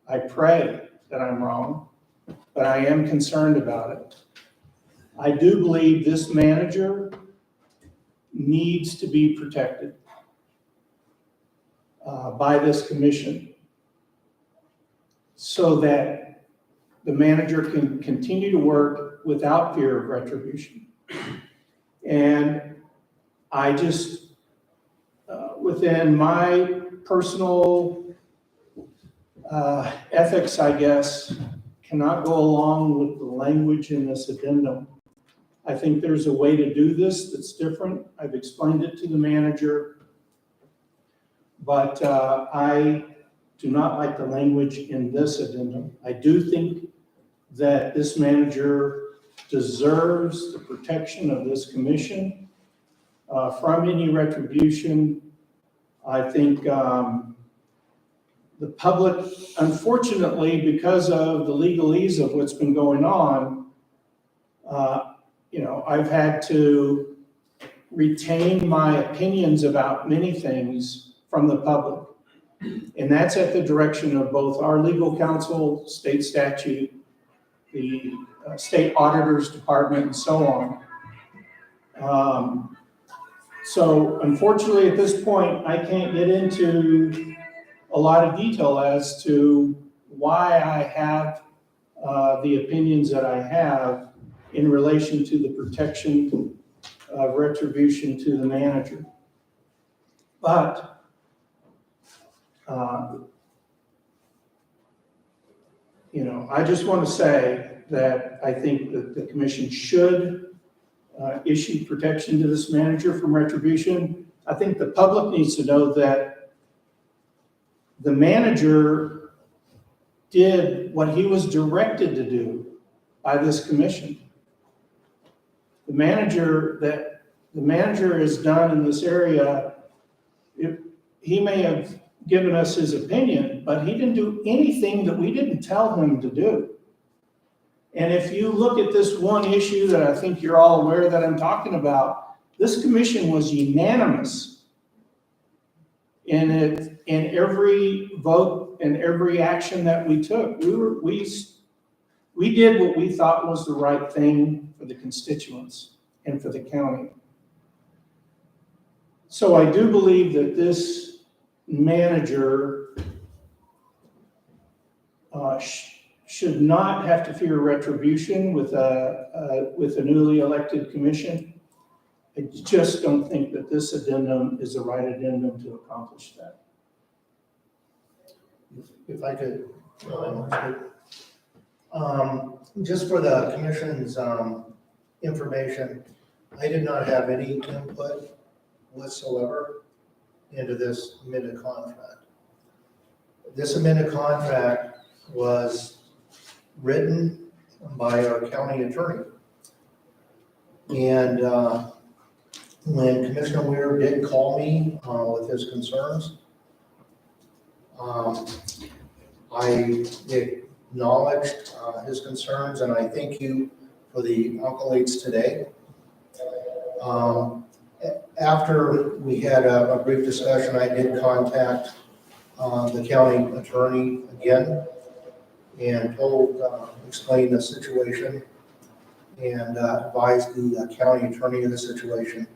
I pray that I'm wrong, but I am concerned about it. I do believe this manager needs to be protected by this commission so that the manager can continue to work without fear of retribution. And I just, within my personal ethics, I guess, cannot go along with the language in this addendum. I think there's a way to do this that's different. I've explained it to the manager, but I do not like the language in this addendum. I do think that this manager deserves the protection of this commission from any retribution. I think the public, unfortunately, because of the legalese of what's been going on, I've had to retain my opinions about many things from the public. And that's at the direction of both our legal counsel, state statute, the state auditor's department, and so on. So unfortunately, at this point, I can't get into a lot of detail as to why I have the opinions that I have in relation to the protection of retribution to the manager. But I just want to say that I think that the commission should issue protection to this manager from retribution. I think the public needs to know that the manager did what he was directed to do by this commission. The manager has done in this area, he may have given us his opinion, but he didn't do anything that we didn't tell him to do. And if you look at this one issue that I think you're all aware that I'm talking about, this commission was unanimous in every vote and every action that we took. We did what we thought was the right thing for the constituents and for the county. So I do believe that this manager should not have to fear retribution with a newly elected commission. I just don't think that this addendum is the right addendum to accomplish that. if I could, just for the commission's, information, I did not have any input whatsoever into this amended contract. This amended contract was written by our county attorney. And when Commissioner Weir did call me with his concerns, I acknowledged his concerns, and I thank you for the accolades today. After we had a brief discussion, I did contact the county attorney again and explained the situation and advised the county attorney of the situation.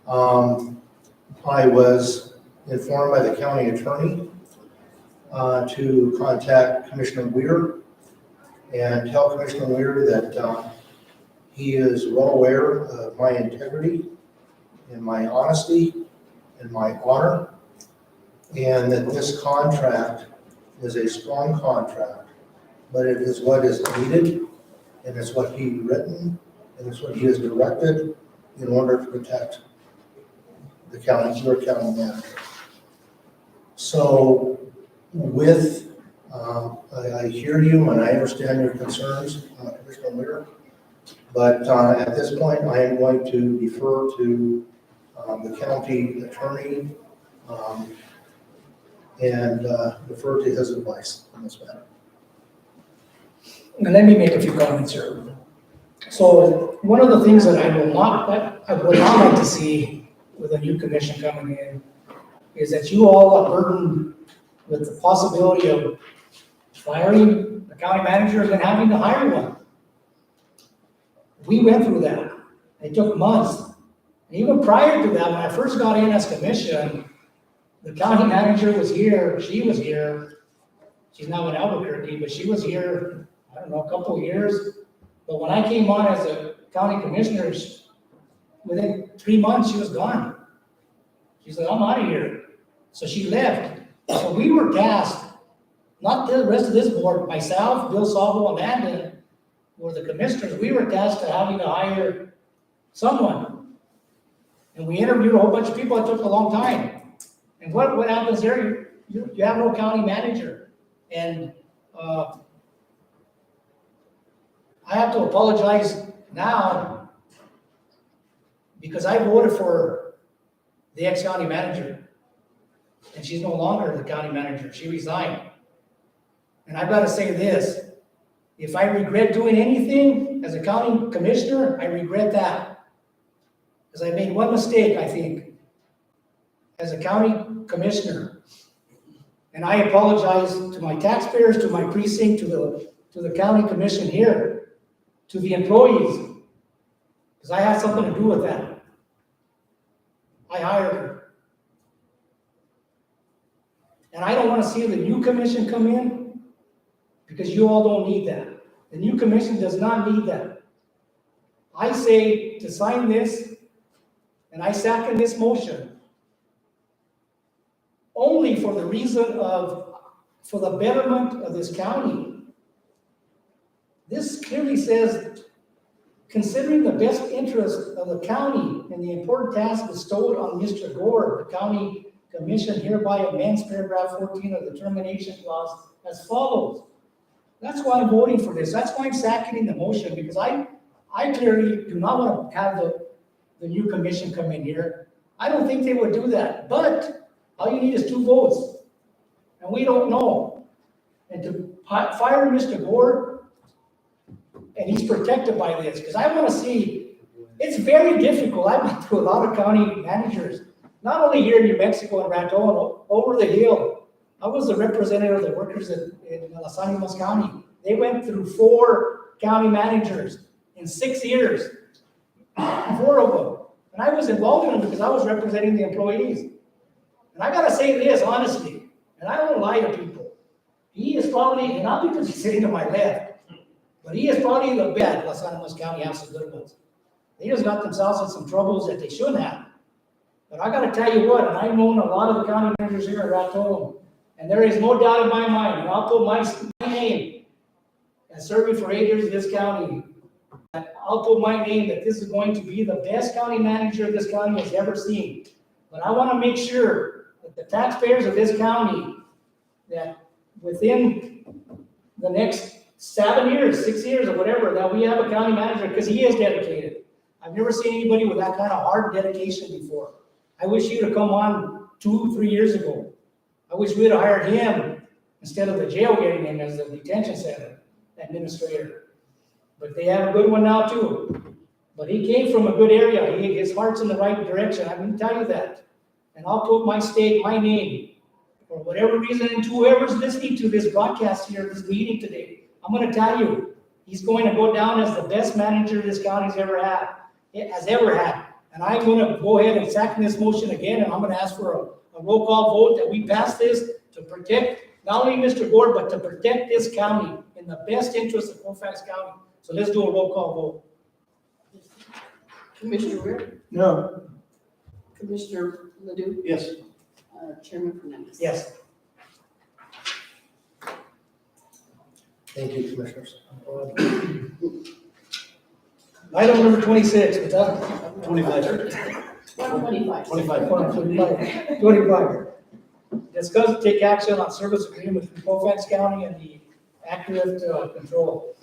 I was informed by the county attorney to contact Commissioner Weir and tell Commissioner Weir that he is well aware of my integrity and my honesty and my honor, and that this contract is a strong contract, but it is what is needed, and it's what he written, and it's what he has directed in order to protect the county, your county manager. So with, I hear you and I understand your concerns, Commissioner Weir, but at this point, I am going to defer to the county attorney and defer to his advice on this matter. Now, let me make a few comments here. So one of the things that I would not like to see with a new commission coming in is that you all are burdened with the possibility of firing the county manager and then having to hire one. We went through that. It took months. And even prior to that, when I first got in as commission, the county manager was here, she was here. She's now in Albuquerque, but she was here, I don't know, a couple of years. But when I came on as a county commissioner, within 3 months, she was gone. She's like, I'm out of here. So she left. So we were tasked, not the rest of this board, myself, Bill Salvo, and Landon, were the commissioners. We were tasked to having to hire someone. And we interviewed a whole bunch of people. It took a long time. And what happens there? You have no county manager. And I have to apologize now because I voted for the ex-county manager. And she's no longer the county manager. She resigned. And I've got to say this. If I regret doing anything as a county commissioner, I regret that. Because I made one mistake, I think, as a county commissioner. And I apologize to my taxpayers, to my precinct, to the county commission here, to the employees, because I had something to do with that. I hired her. And I don't want to see the new commission come in, because you all don't need that. The new commission does not need that. I say to sign this, and I second this motion, only for the reason for the betterment of this county. This clearly says, considering the best interest of the county and the important task bestowed on Mr. Gore, the county commission hereby amends paragraph 14 of the termination clause as follows. That's why I'm voting for this. That's why I'm seconding the motion, because I clearly do not want to have the new commission come in here. I don't think they would do that, but all you need is 2 votes, and we don't know. And to fire Mr. Gore, and he's protected by this, because I want to see, it's very difficult. I've been through a lot of county managers, not only here in New Mexico and Raton, over the hill. I was the representative of the workers in Los Angeles County. They went through 4 county managers in 6 years, 4 of them. And I was involved in them because I was representing the employees. And I gotta say this honestly, and I don't lie to people. He is probably, and not because he's sitting to my left, but he is probably the best. Los Angeles County has some good ones. They just got themselves in some troubles that they shouldn't have. But I gotta tell you what, and I've known a lot of the county managers here at Raton, And there is no doubt in my mind, and I'll put my name as serving for 8 years in this county. I'll put my name that this is going to be the best county manager this county has ever seen. But I want to make sure that the taxpayers of this county, that within the next 7 years, 6 years, or whatever, that we have a county manager, because he is dedicated. I've never seen anybody with that kind of hard dedication before. I wish he would have come on 2-3 years ago. I wish we'd have hired him instead of the jail getting him as the detention center administrator. But they have a good one now too. But he came from a good area. His heart's in the right direction. I can tell you that. And I'll put my state, my name, for whatever reason, and to whoever's listening to this broadcast here, this meeting today, I'm going to tell you, he's going to go down as the best manager this county's ever had. It has ever had. And I'm going to go ahead and second this motion again, and I'm going to ask for a roll call vote that we pass this to protect not only Mr. Gore, but to protect this county in the best interest of Colfax County. So let's do a roll call vote. Commissioner Rea? No. Commissioner Ledoux? Yes. Chairman Fernandez? Yes. Thank you, Commissioners. Item number 26, what's that? 25. 125. 25. Discuss and take action on service agreement with Colfax County and the accurate control.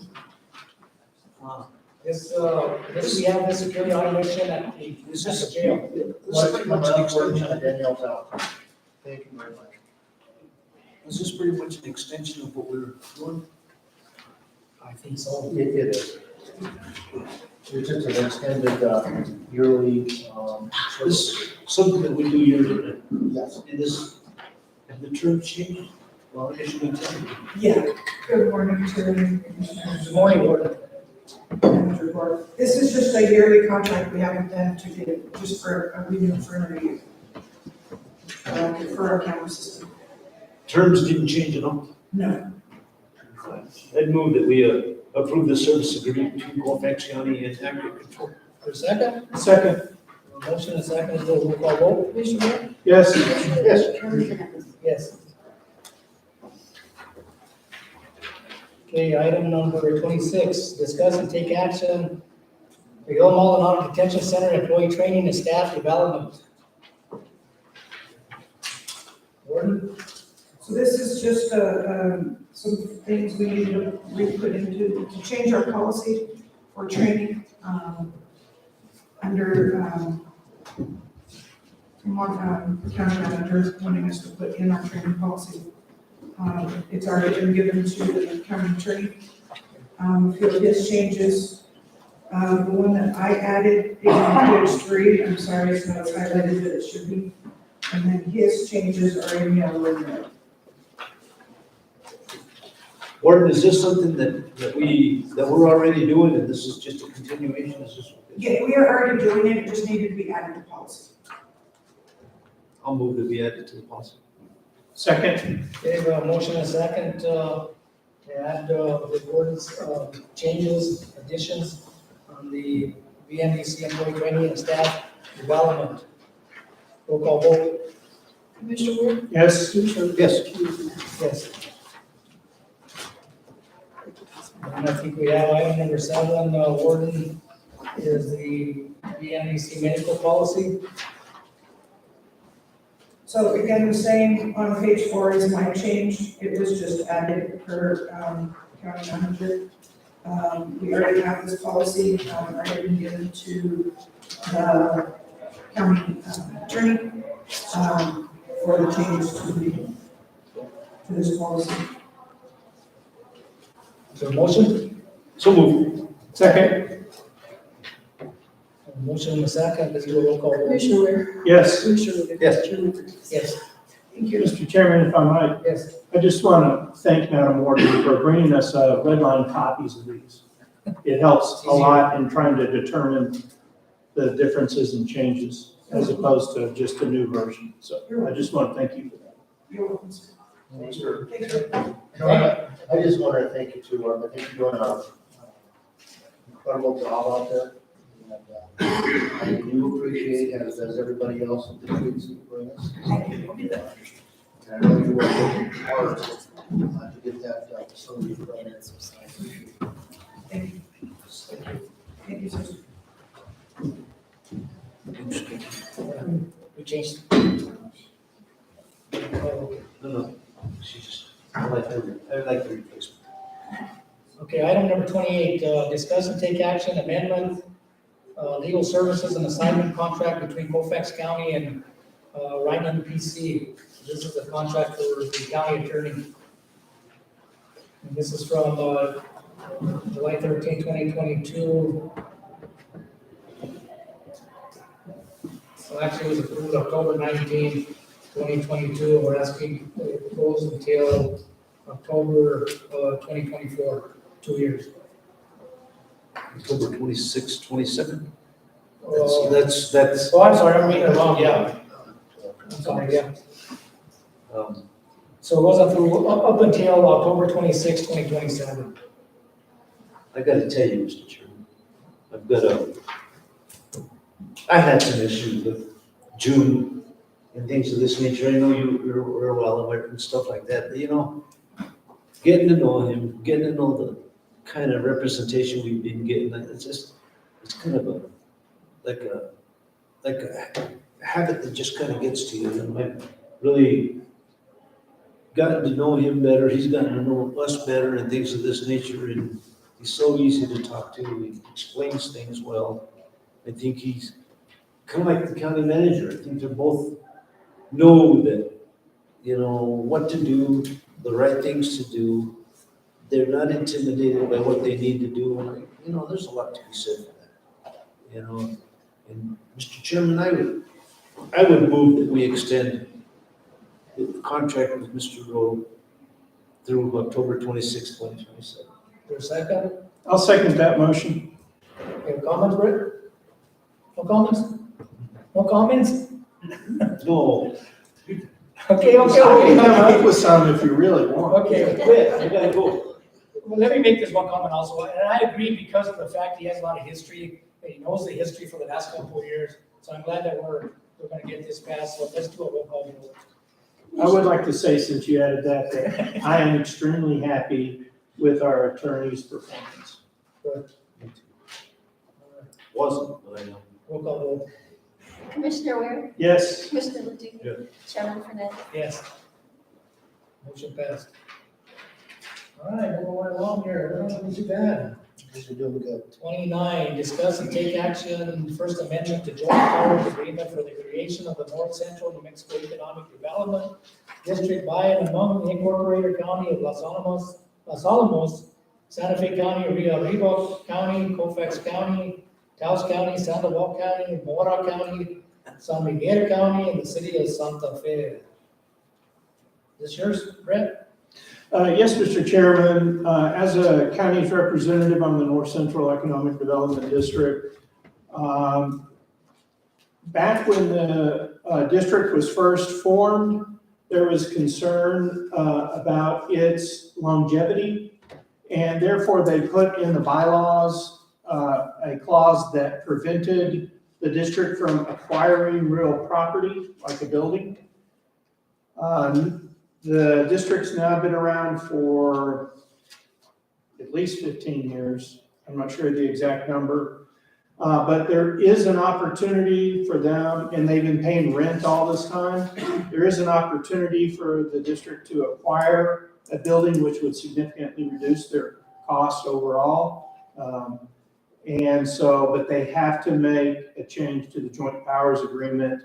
This, we have this security automation at the jail. What's coming up, we're Danielle's out. Thank you very much. Is this pretty much an extension of what we're doing? I think so. It is. It's just an extended yearly, This is something that we do yearly. yes. And this, have the terms changed? Well, I guess you can tell me. Yeah, good morning to the commissioners. Good morning, Gordon. Manager Gordon. This is just a yearly contract we have with them to get, just for a renewal for another year. For our camera system. Terms didn't change at all? No. I'd move that we approve the service agreement between Colfax County and Accurate Control. For a second? Second. Motion and second, is a roll call vote. Commissioner Rea? Yes. Yes. Chairman Fernandez? Yes. Okay, item number 26, discuss and take action for Hill Maldonado Detention Center employee training and staff development. Gordon? So this is just, some things we need to put into, to change our policy for training, under, county manager wanting us to put in our training policy. It's already been given to the county attorney. A few of his changes, the one that I added is on page 3, I'm sorry, it's not highlighted, but it should be. And then his changes are in yellow and red. Gordon, is this something that we're already doing, and this is just a continuation? Is this? Yeah, we are already doing it, it just needed to be added to policy. I'll move that we add it to the policy. Second. Okay, we have a motion and a second, to add, the Gordon's, changes, additions on the VMDC employee training and staff development. Roll call vote. Commissioner Rea? Yes. Commissioner Yes. Yes. And I think we have item number 7, Gordon, is the VMDC medical policy. So again, the same on page 4 is my change, it was just added per, county manager. We already have this policy, already been given to the county attorney, for the changes to this policy. Is there a motion? So move. Second. A motion and a second, let's do a roll call vote. Commissioner Rea? Yes. Commissioner Ledoux? Yes. Chairman Fernandez? Yes. Thank you. Mr. Chairman, if I might, Yes. I just want to thank Madam Warden for bringing us red line copies of these. It helps a lot in trying to determine the differences and changes as opposed to just a new version. So I just want to thank you for that. You're welcome, sir. Thanks, sir. Thank you. I just want to thank you too, I think you're doing an incredible job out there. And, I do appreciate, as does everybody else, the tweets that you bring us. And I know you worked hard to get that facility running. We changed. No, she just, I like the replacement. Okay, item number 28, discuss and take action amendment, legal services and assignment contract between Colfax County and Raton PC. This is a contract for the county attorney. And this is from July 13, 2022. So actually, it was approved October 19, 2022. We're asking it goes until October 2024, 2 years. October 26, 27? Oh, That's, oh, I'm sorry, I'm reading it wrong, yeah. I'm sorry, yeah. So it wasn't through, up until October 26, 2027. I gotta tell you, Mr. Chairman, I had some issues with June and things of this nature. I know you're well aware and stuff like that, but you know, getting to know him, getting to know the kind of representation we've been getting, it's kind of like a habit that just kind of gets to you. And I've really gotten to know him better, he's gotten to know us better and things of this nature, and he's so easy to talk to, he explains things well. I think he's kind of like the county manager. I think they're both know that, you know, what to do, the right things to do. They're not intimidated by what they need to do. And, you know, there's a lot to be said for that, you know. And Mr. Chairman, I would move that we extend the contract with Mr. Rowe through October 26, 2027. For a second, I'll second that motion. you have comments, Brett? No comments? No comments? No, Okay, I can come up with some if you really want. Okay, quit, I gotta go. well, let me make this one comment also, and I agree because of the fact he has a lot of history, and he knows the history for the last couple of years, so I'm glad that we're gonna get this passed, so let's do a roll call vote. I would like to say, since you added that I am extremely happy with our attorney's performance. Wasn't, but I know. Roll call vote, Commissioner Ware? Yes. Commissioner Ledoux? Yeah. Chairman Fernandez? yes. Motion passed. All right, moving right along here, we're not doing too bad. You're doing good. 29, discuss and take action, First Amendment to Joint Powers Agreement for the creation of the North Central New Mexico Economic Development District by and among the incorporated county of Los Alamos, Santa Fe County, Rio Arriba County, Colfax County, Taos County, Sandoval County, Mora County, San Miguel County, and the city of Santa Fe. Is this yours, Brett? Yes, Mr. Chairman, as a county's representative on the North Central Economic Development District, back when the district was first formed, there was concern about its longevity, and therefore they put in the bylaws a clause that prevented the district from acquiring real property, like a building. The district's now been around for at least 15 years. I'm not sure the exact number. But there is an opportunity for them, and they've been paying rent all this time. There is an opportunity for the district to acquire a building which would significantly reduce their cost overall. And so, but they have to make a change to the joint powers agreement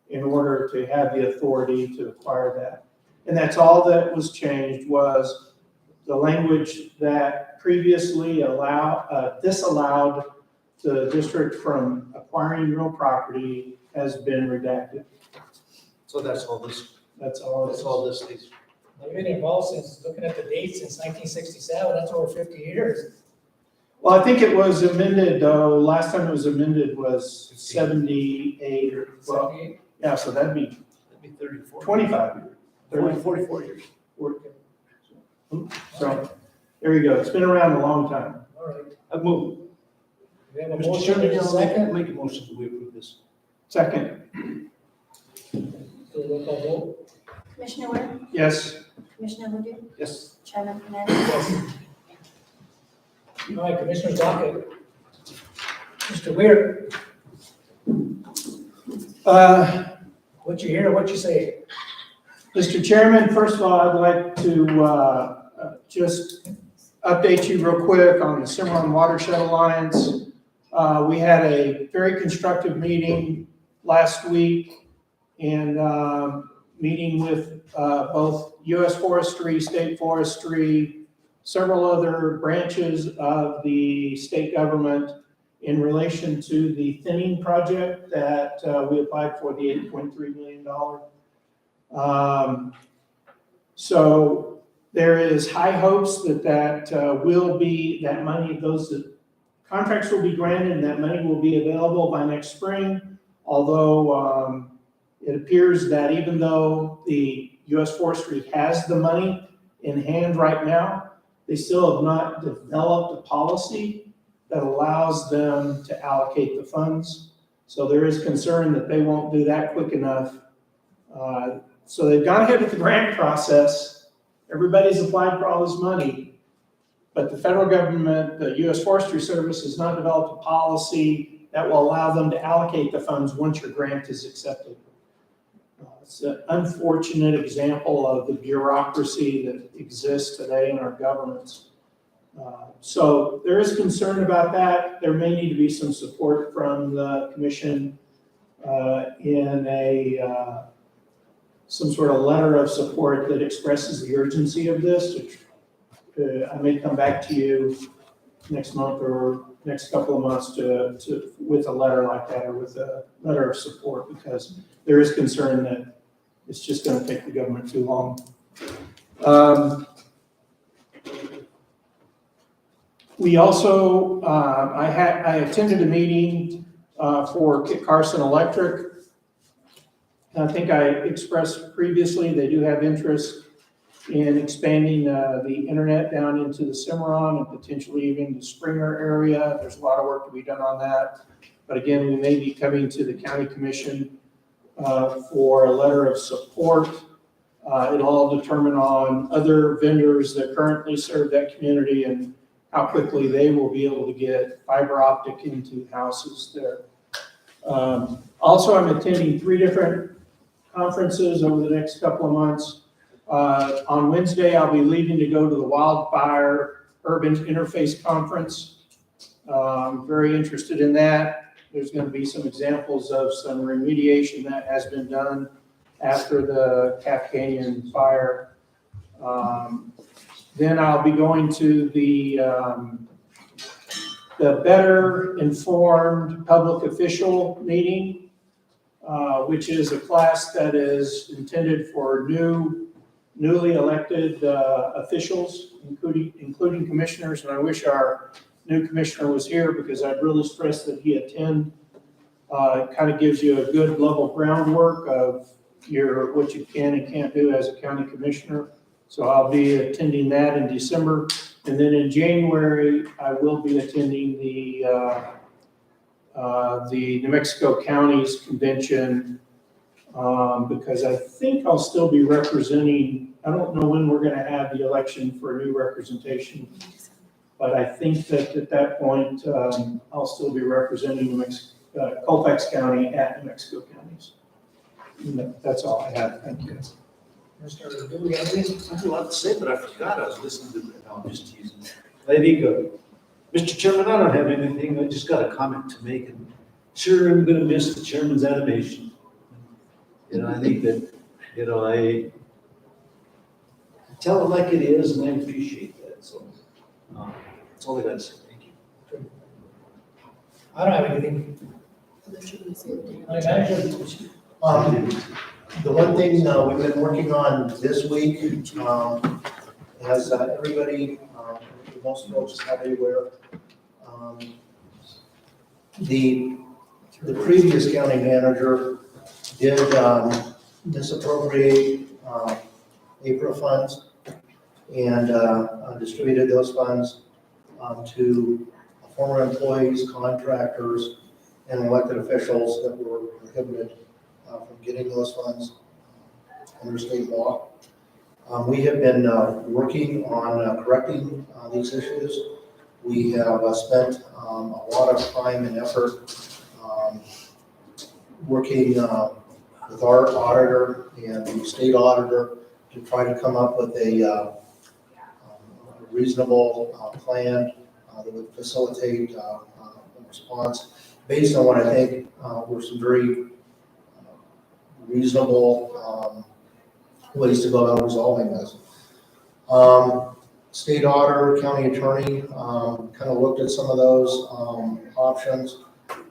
in order to have the authority to acquire that. And that's all that was changed, was the language that previously disallowed the district from acquiring real property has been redacted. So that's all this, That's all. that's all this is. I've been involved since, looking at the dates, since 1967, that's over 50 years. Well, I think it was amended, though, last time it was amended was 78 or 12. 78. Yeah, so that'd be 34. 25 years. 44 years. So, there you go. It's been around a long time. All right. I move. We have a Mr. motion, Chairman, there's a I'll second. make a motion that we approve this. Second. Do a roll call vote. Commissioner Ware? Yes. Commissioner Ledoux? Yes. Chairman Hernandez? All right, Commissioner's docket. Mr. Weir. What you hear, what you say? Mr. Chairman, first of all, I'd like to just update you real quick on the Cimarron Watershed Alliance. We had a very constructive meeting last week and meeting with both U.S. Forestry, State Forestry, several other branches of the state government in relation to the thinning project that we applied for, the $8.3 million. So there is high hopes that will be, that money, those contracts will be granted and that money will be available by next spring. Although it appears that even though the U.S. Forestry has the money in hand right now, they still have not developed a policy that allows them to allocate the funds. So there is concern that they won't do that quick enough. So they've gone ahead with the grant process. Everybody's applied for all this money, but the federal government, the U.S. Forestry Service, has not developed a policy that will allow them to allocate the funds once your grant is accepted. It's an unfortunate example of the bureaucracy that exists today in our governments. So there is concern about that. There may need to be some support from the commission in a some sort of letter of support that expresses the urgency of this. I may come back to you next month or next couple of months with a letter like that, or with a letter of support, because there is concern that it's just going to take the government too long. We also, I attended a meeting for Kit Carson Electric. I think I expressed previously, they do have interest in expanding the internet down into the Cimarron and potentially even the Springer area. There's a lot of work to be done on that. But again, we may be coming to the county commission for a letter of support. It'll all determine on other vendors that currently serve that community and how quickly they will be able to get fiber optic into houses there. Also, I'm attending 3 different conferences over the next couple of months. On Wednesday, I'll be leaving to go to the Wildfire Urban Interface Conference. I'm very interested in that. There's going to be some examples of some remediation that has been done after the Calf Canyon fire. Then I'll be going to the Better Informed Public Official meeting, which is a class that is intended for newly elected officials, including commissioners. And I wish our new commissioner was here, because I'd really stress that he attend. It kind of gives you a good level groundwork of what you can and can't do as a county commissioner. So I'll be attending that in December. And then in January, I will be attending the New Mexico Counties Convention, because I think I'll still be representing, I don't know when we're going to have the election for a new representation, but I think that at that point, I'll still be representing Colfax County at New Mexico Counties. That's all I have. Thank you. Mr. Ledoux, you have anything? I have a lot to say, but I forgot. I was listening to it. No, I'm just teasing. I think, Mr. Chairman, I don't have anything. I just got a comment to make. And sure, I'm going to miss the chairman's animation. I think that, I tell it like it is, and I appreciate that. So that's all I got to say. Thank you. I don't have anything. The one thing we've been working on this week, as everybody, most folks are probably aware, the previous county manager did misappropriate April funds and distributed those funds to former employees, contractors, and elected officials that were prohibited from getting those funds. under state law. We have been working on correcting these issues. We have spent a lot of time and effort working with our auditor and the state auditor to try to come up with a reasonable plan that would facilitate a response based on what I think were some very reasonable ways to go about resolving this. State auditor, county attorney, kind of looked at some of those options.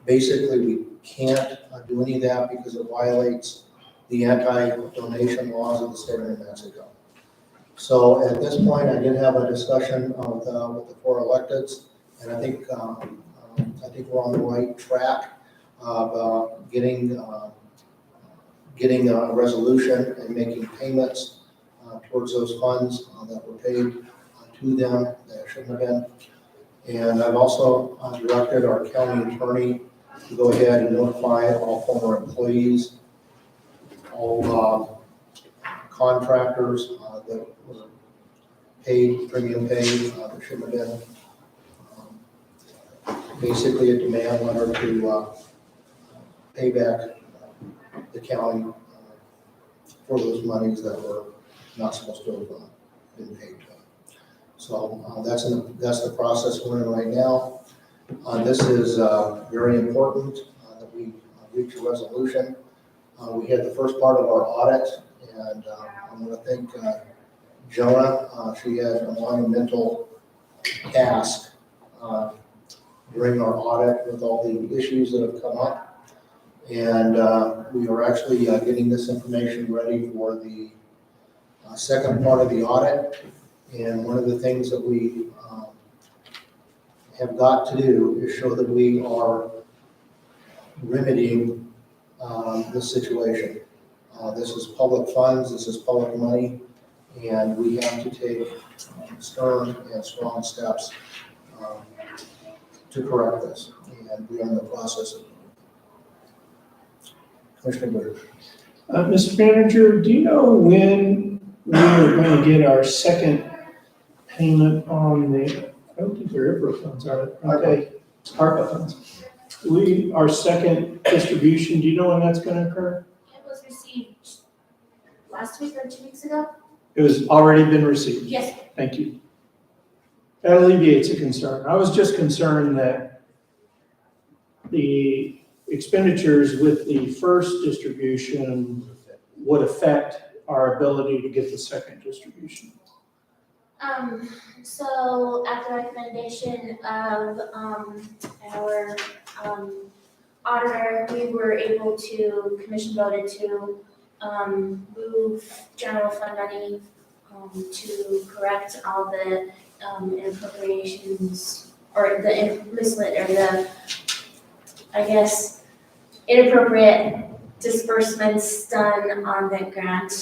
Basically, we can't do any of that because it violates the anti-donation laws of the state of New Mexico. So at this point, I did have a discussion with the four electeds, and I think we're on the right track of getting a resolution and making payments towards those funds that were paid to them that shouldn't have been. And I've also directed our county attorney to go ahead and notify all former employees, all contractors that were paid, premium paid, that shouldn't have been. Basically a demand letter to pay back the county for those monies that were not supposed to have been paid to. So that's the process we're in right now. This is very important that we reach a resolution. We had the first part of our audit, and I'm going to thank Jonah. She had a monumental task during our audit with all the issues that have come up. And we are actually getting this information ready for the second part of the audit. And one of the things that we have got to do is show that we are remedying this situation. This is public funds, this is public money, and we have to take stern and strong steps to correct this. And we're in the process of it. Commissioner Wood. Mr. Manager, do you know when we are going to get our second payment on the, I don't think they're IFRA funds, are they? Okay, ARPA funds. Our second distribution, do you know when that's going to occur? It was received last week or 2 weeks ago? It was already been received? Yes. Thank you. That alleviates a concern. I was just concerned that the expenditures with the first distribution would affect our ability to get the second distribution. So at the recommendation of our auditor, we were able to, commission voted to move general fund money to correct all the appropriations, or the miscellaneous, or the, I guess, inappropriate disbursements done on the grant.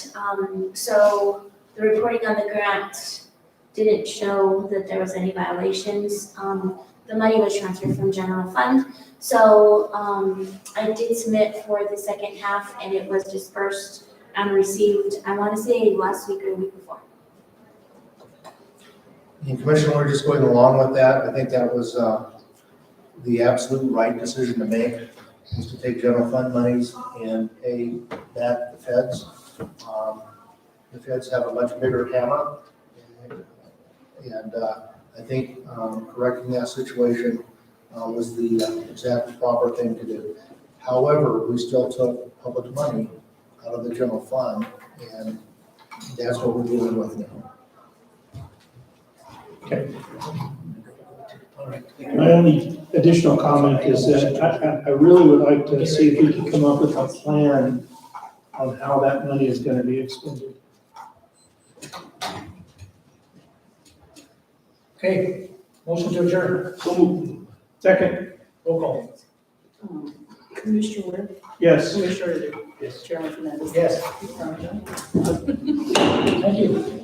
So the reporting on the grant didn't show that there was any violations. The money was transferred from general fund. So I did submit for the second half, and it was dispersed and received, I want to say last week or the week before. And Commissioner, we're just going along with that. I think that was the absolute right decision to make, is to take general fund monies and pay back the feds. The feds have a much bigger hammer, and I think correcting that situation was the exact proper thing to do. However, we still took public money out of the general fund, and that's what we're dealing with now. Okay. My only additional comment is that I really would like to see if we can come up with a plan on how that money is going to be expended. Okay, motion to adjourn. Second, roll call. Commissioner Ware? Yes. Commissioner Yes. Chairman Fernandez? Yes. Thank Thank you.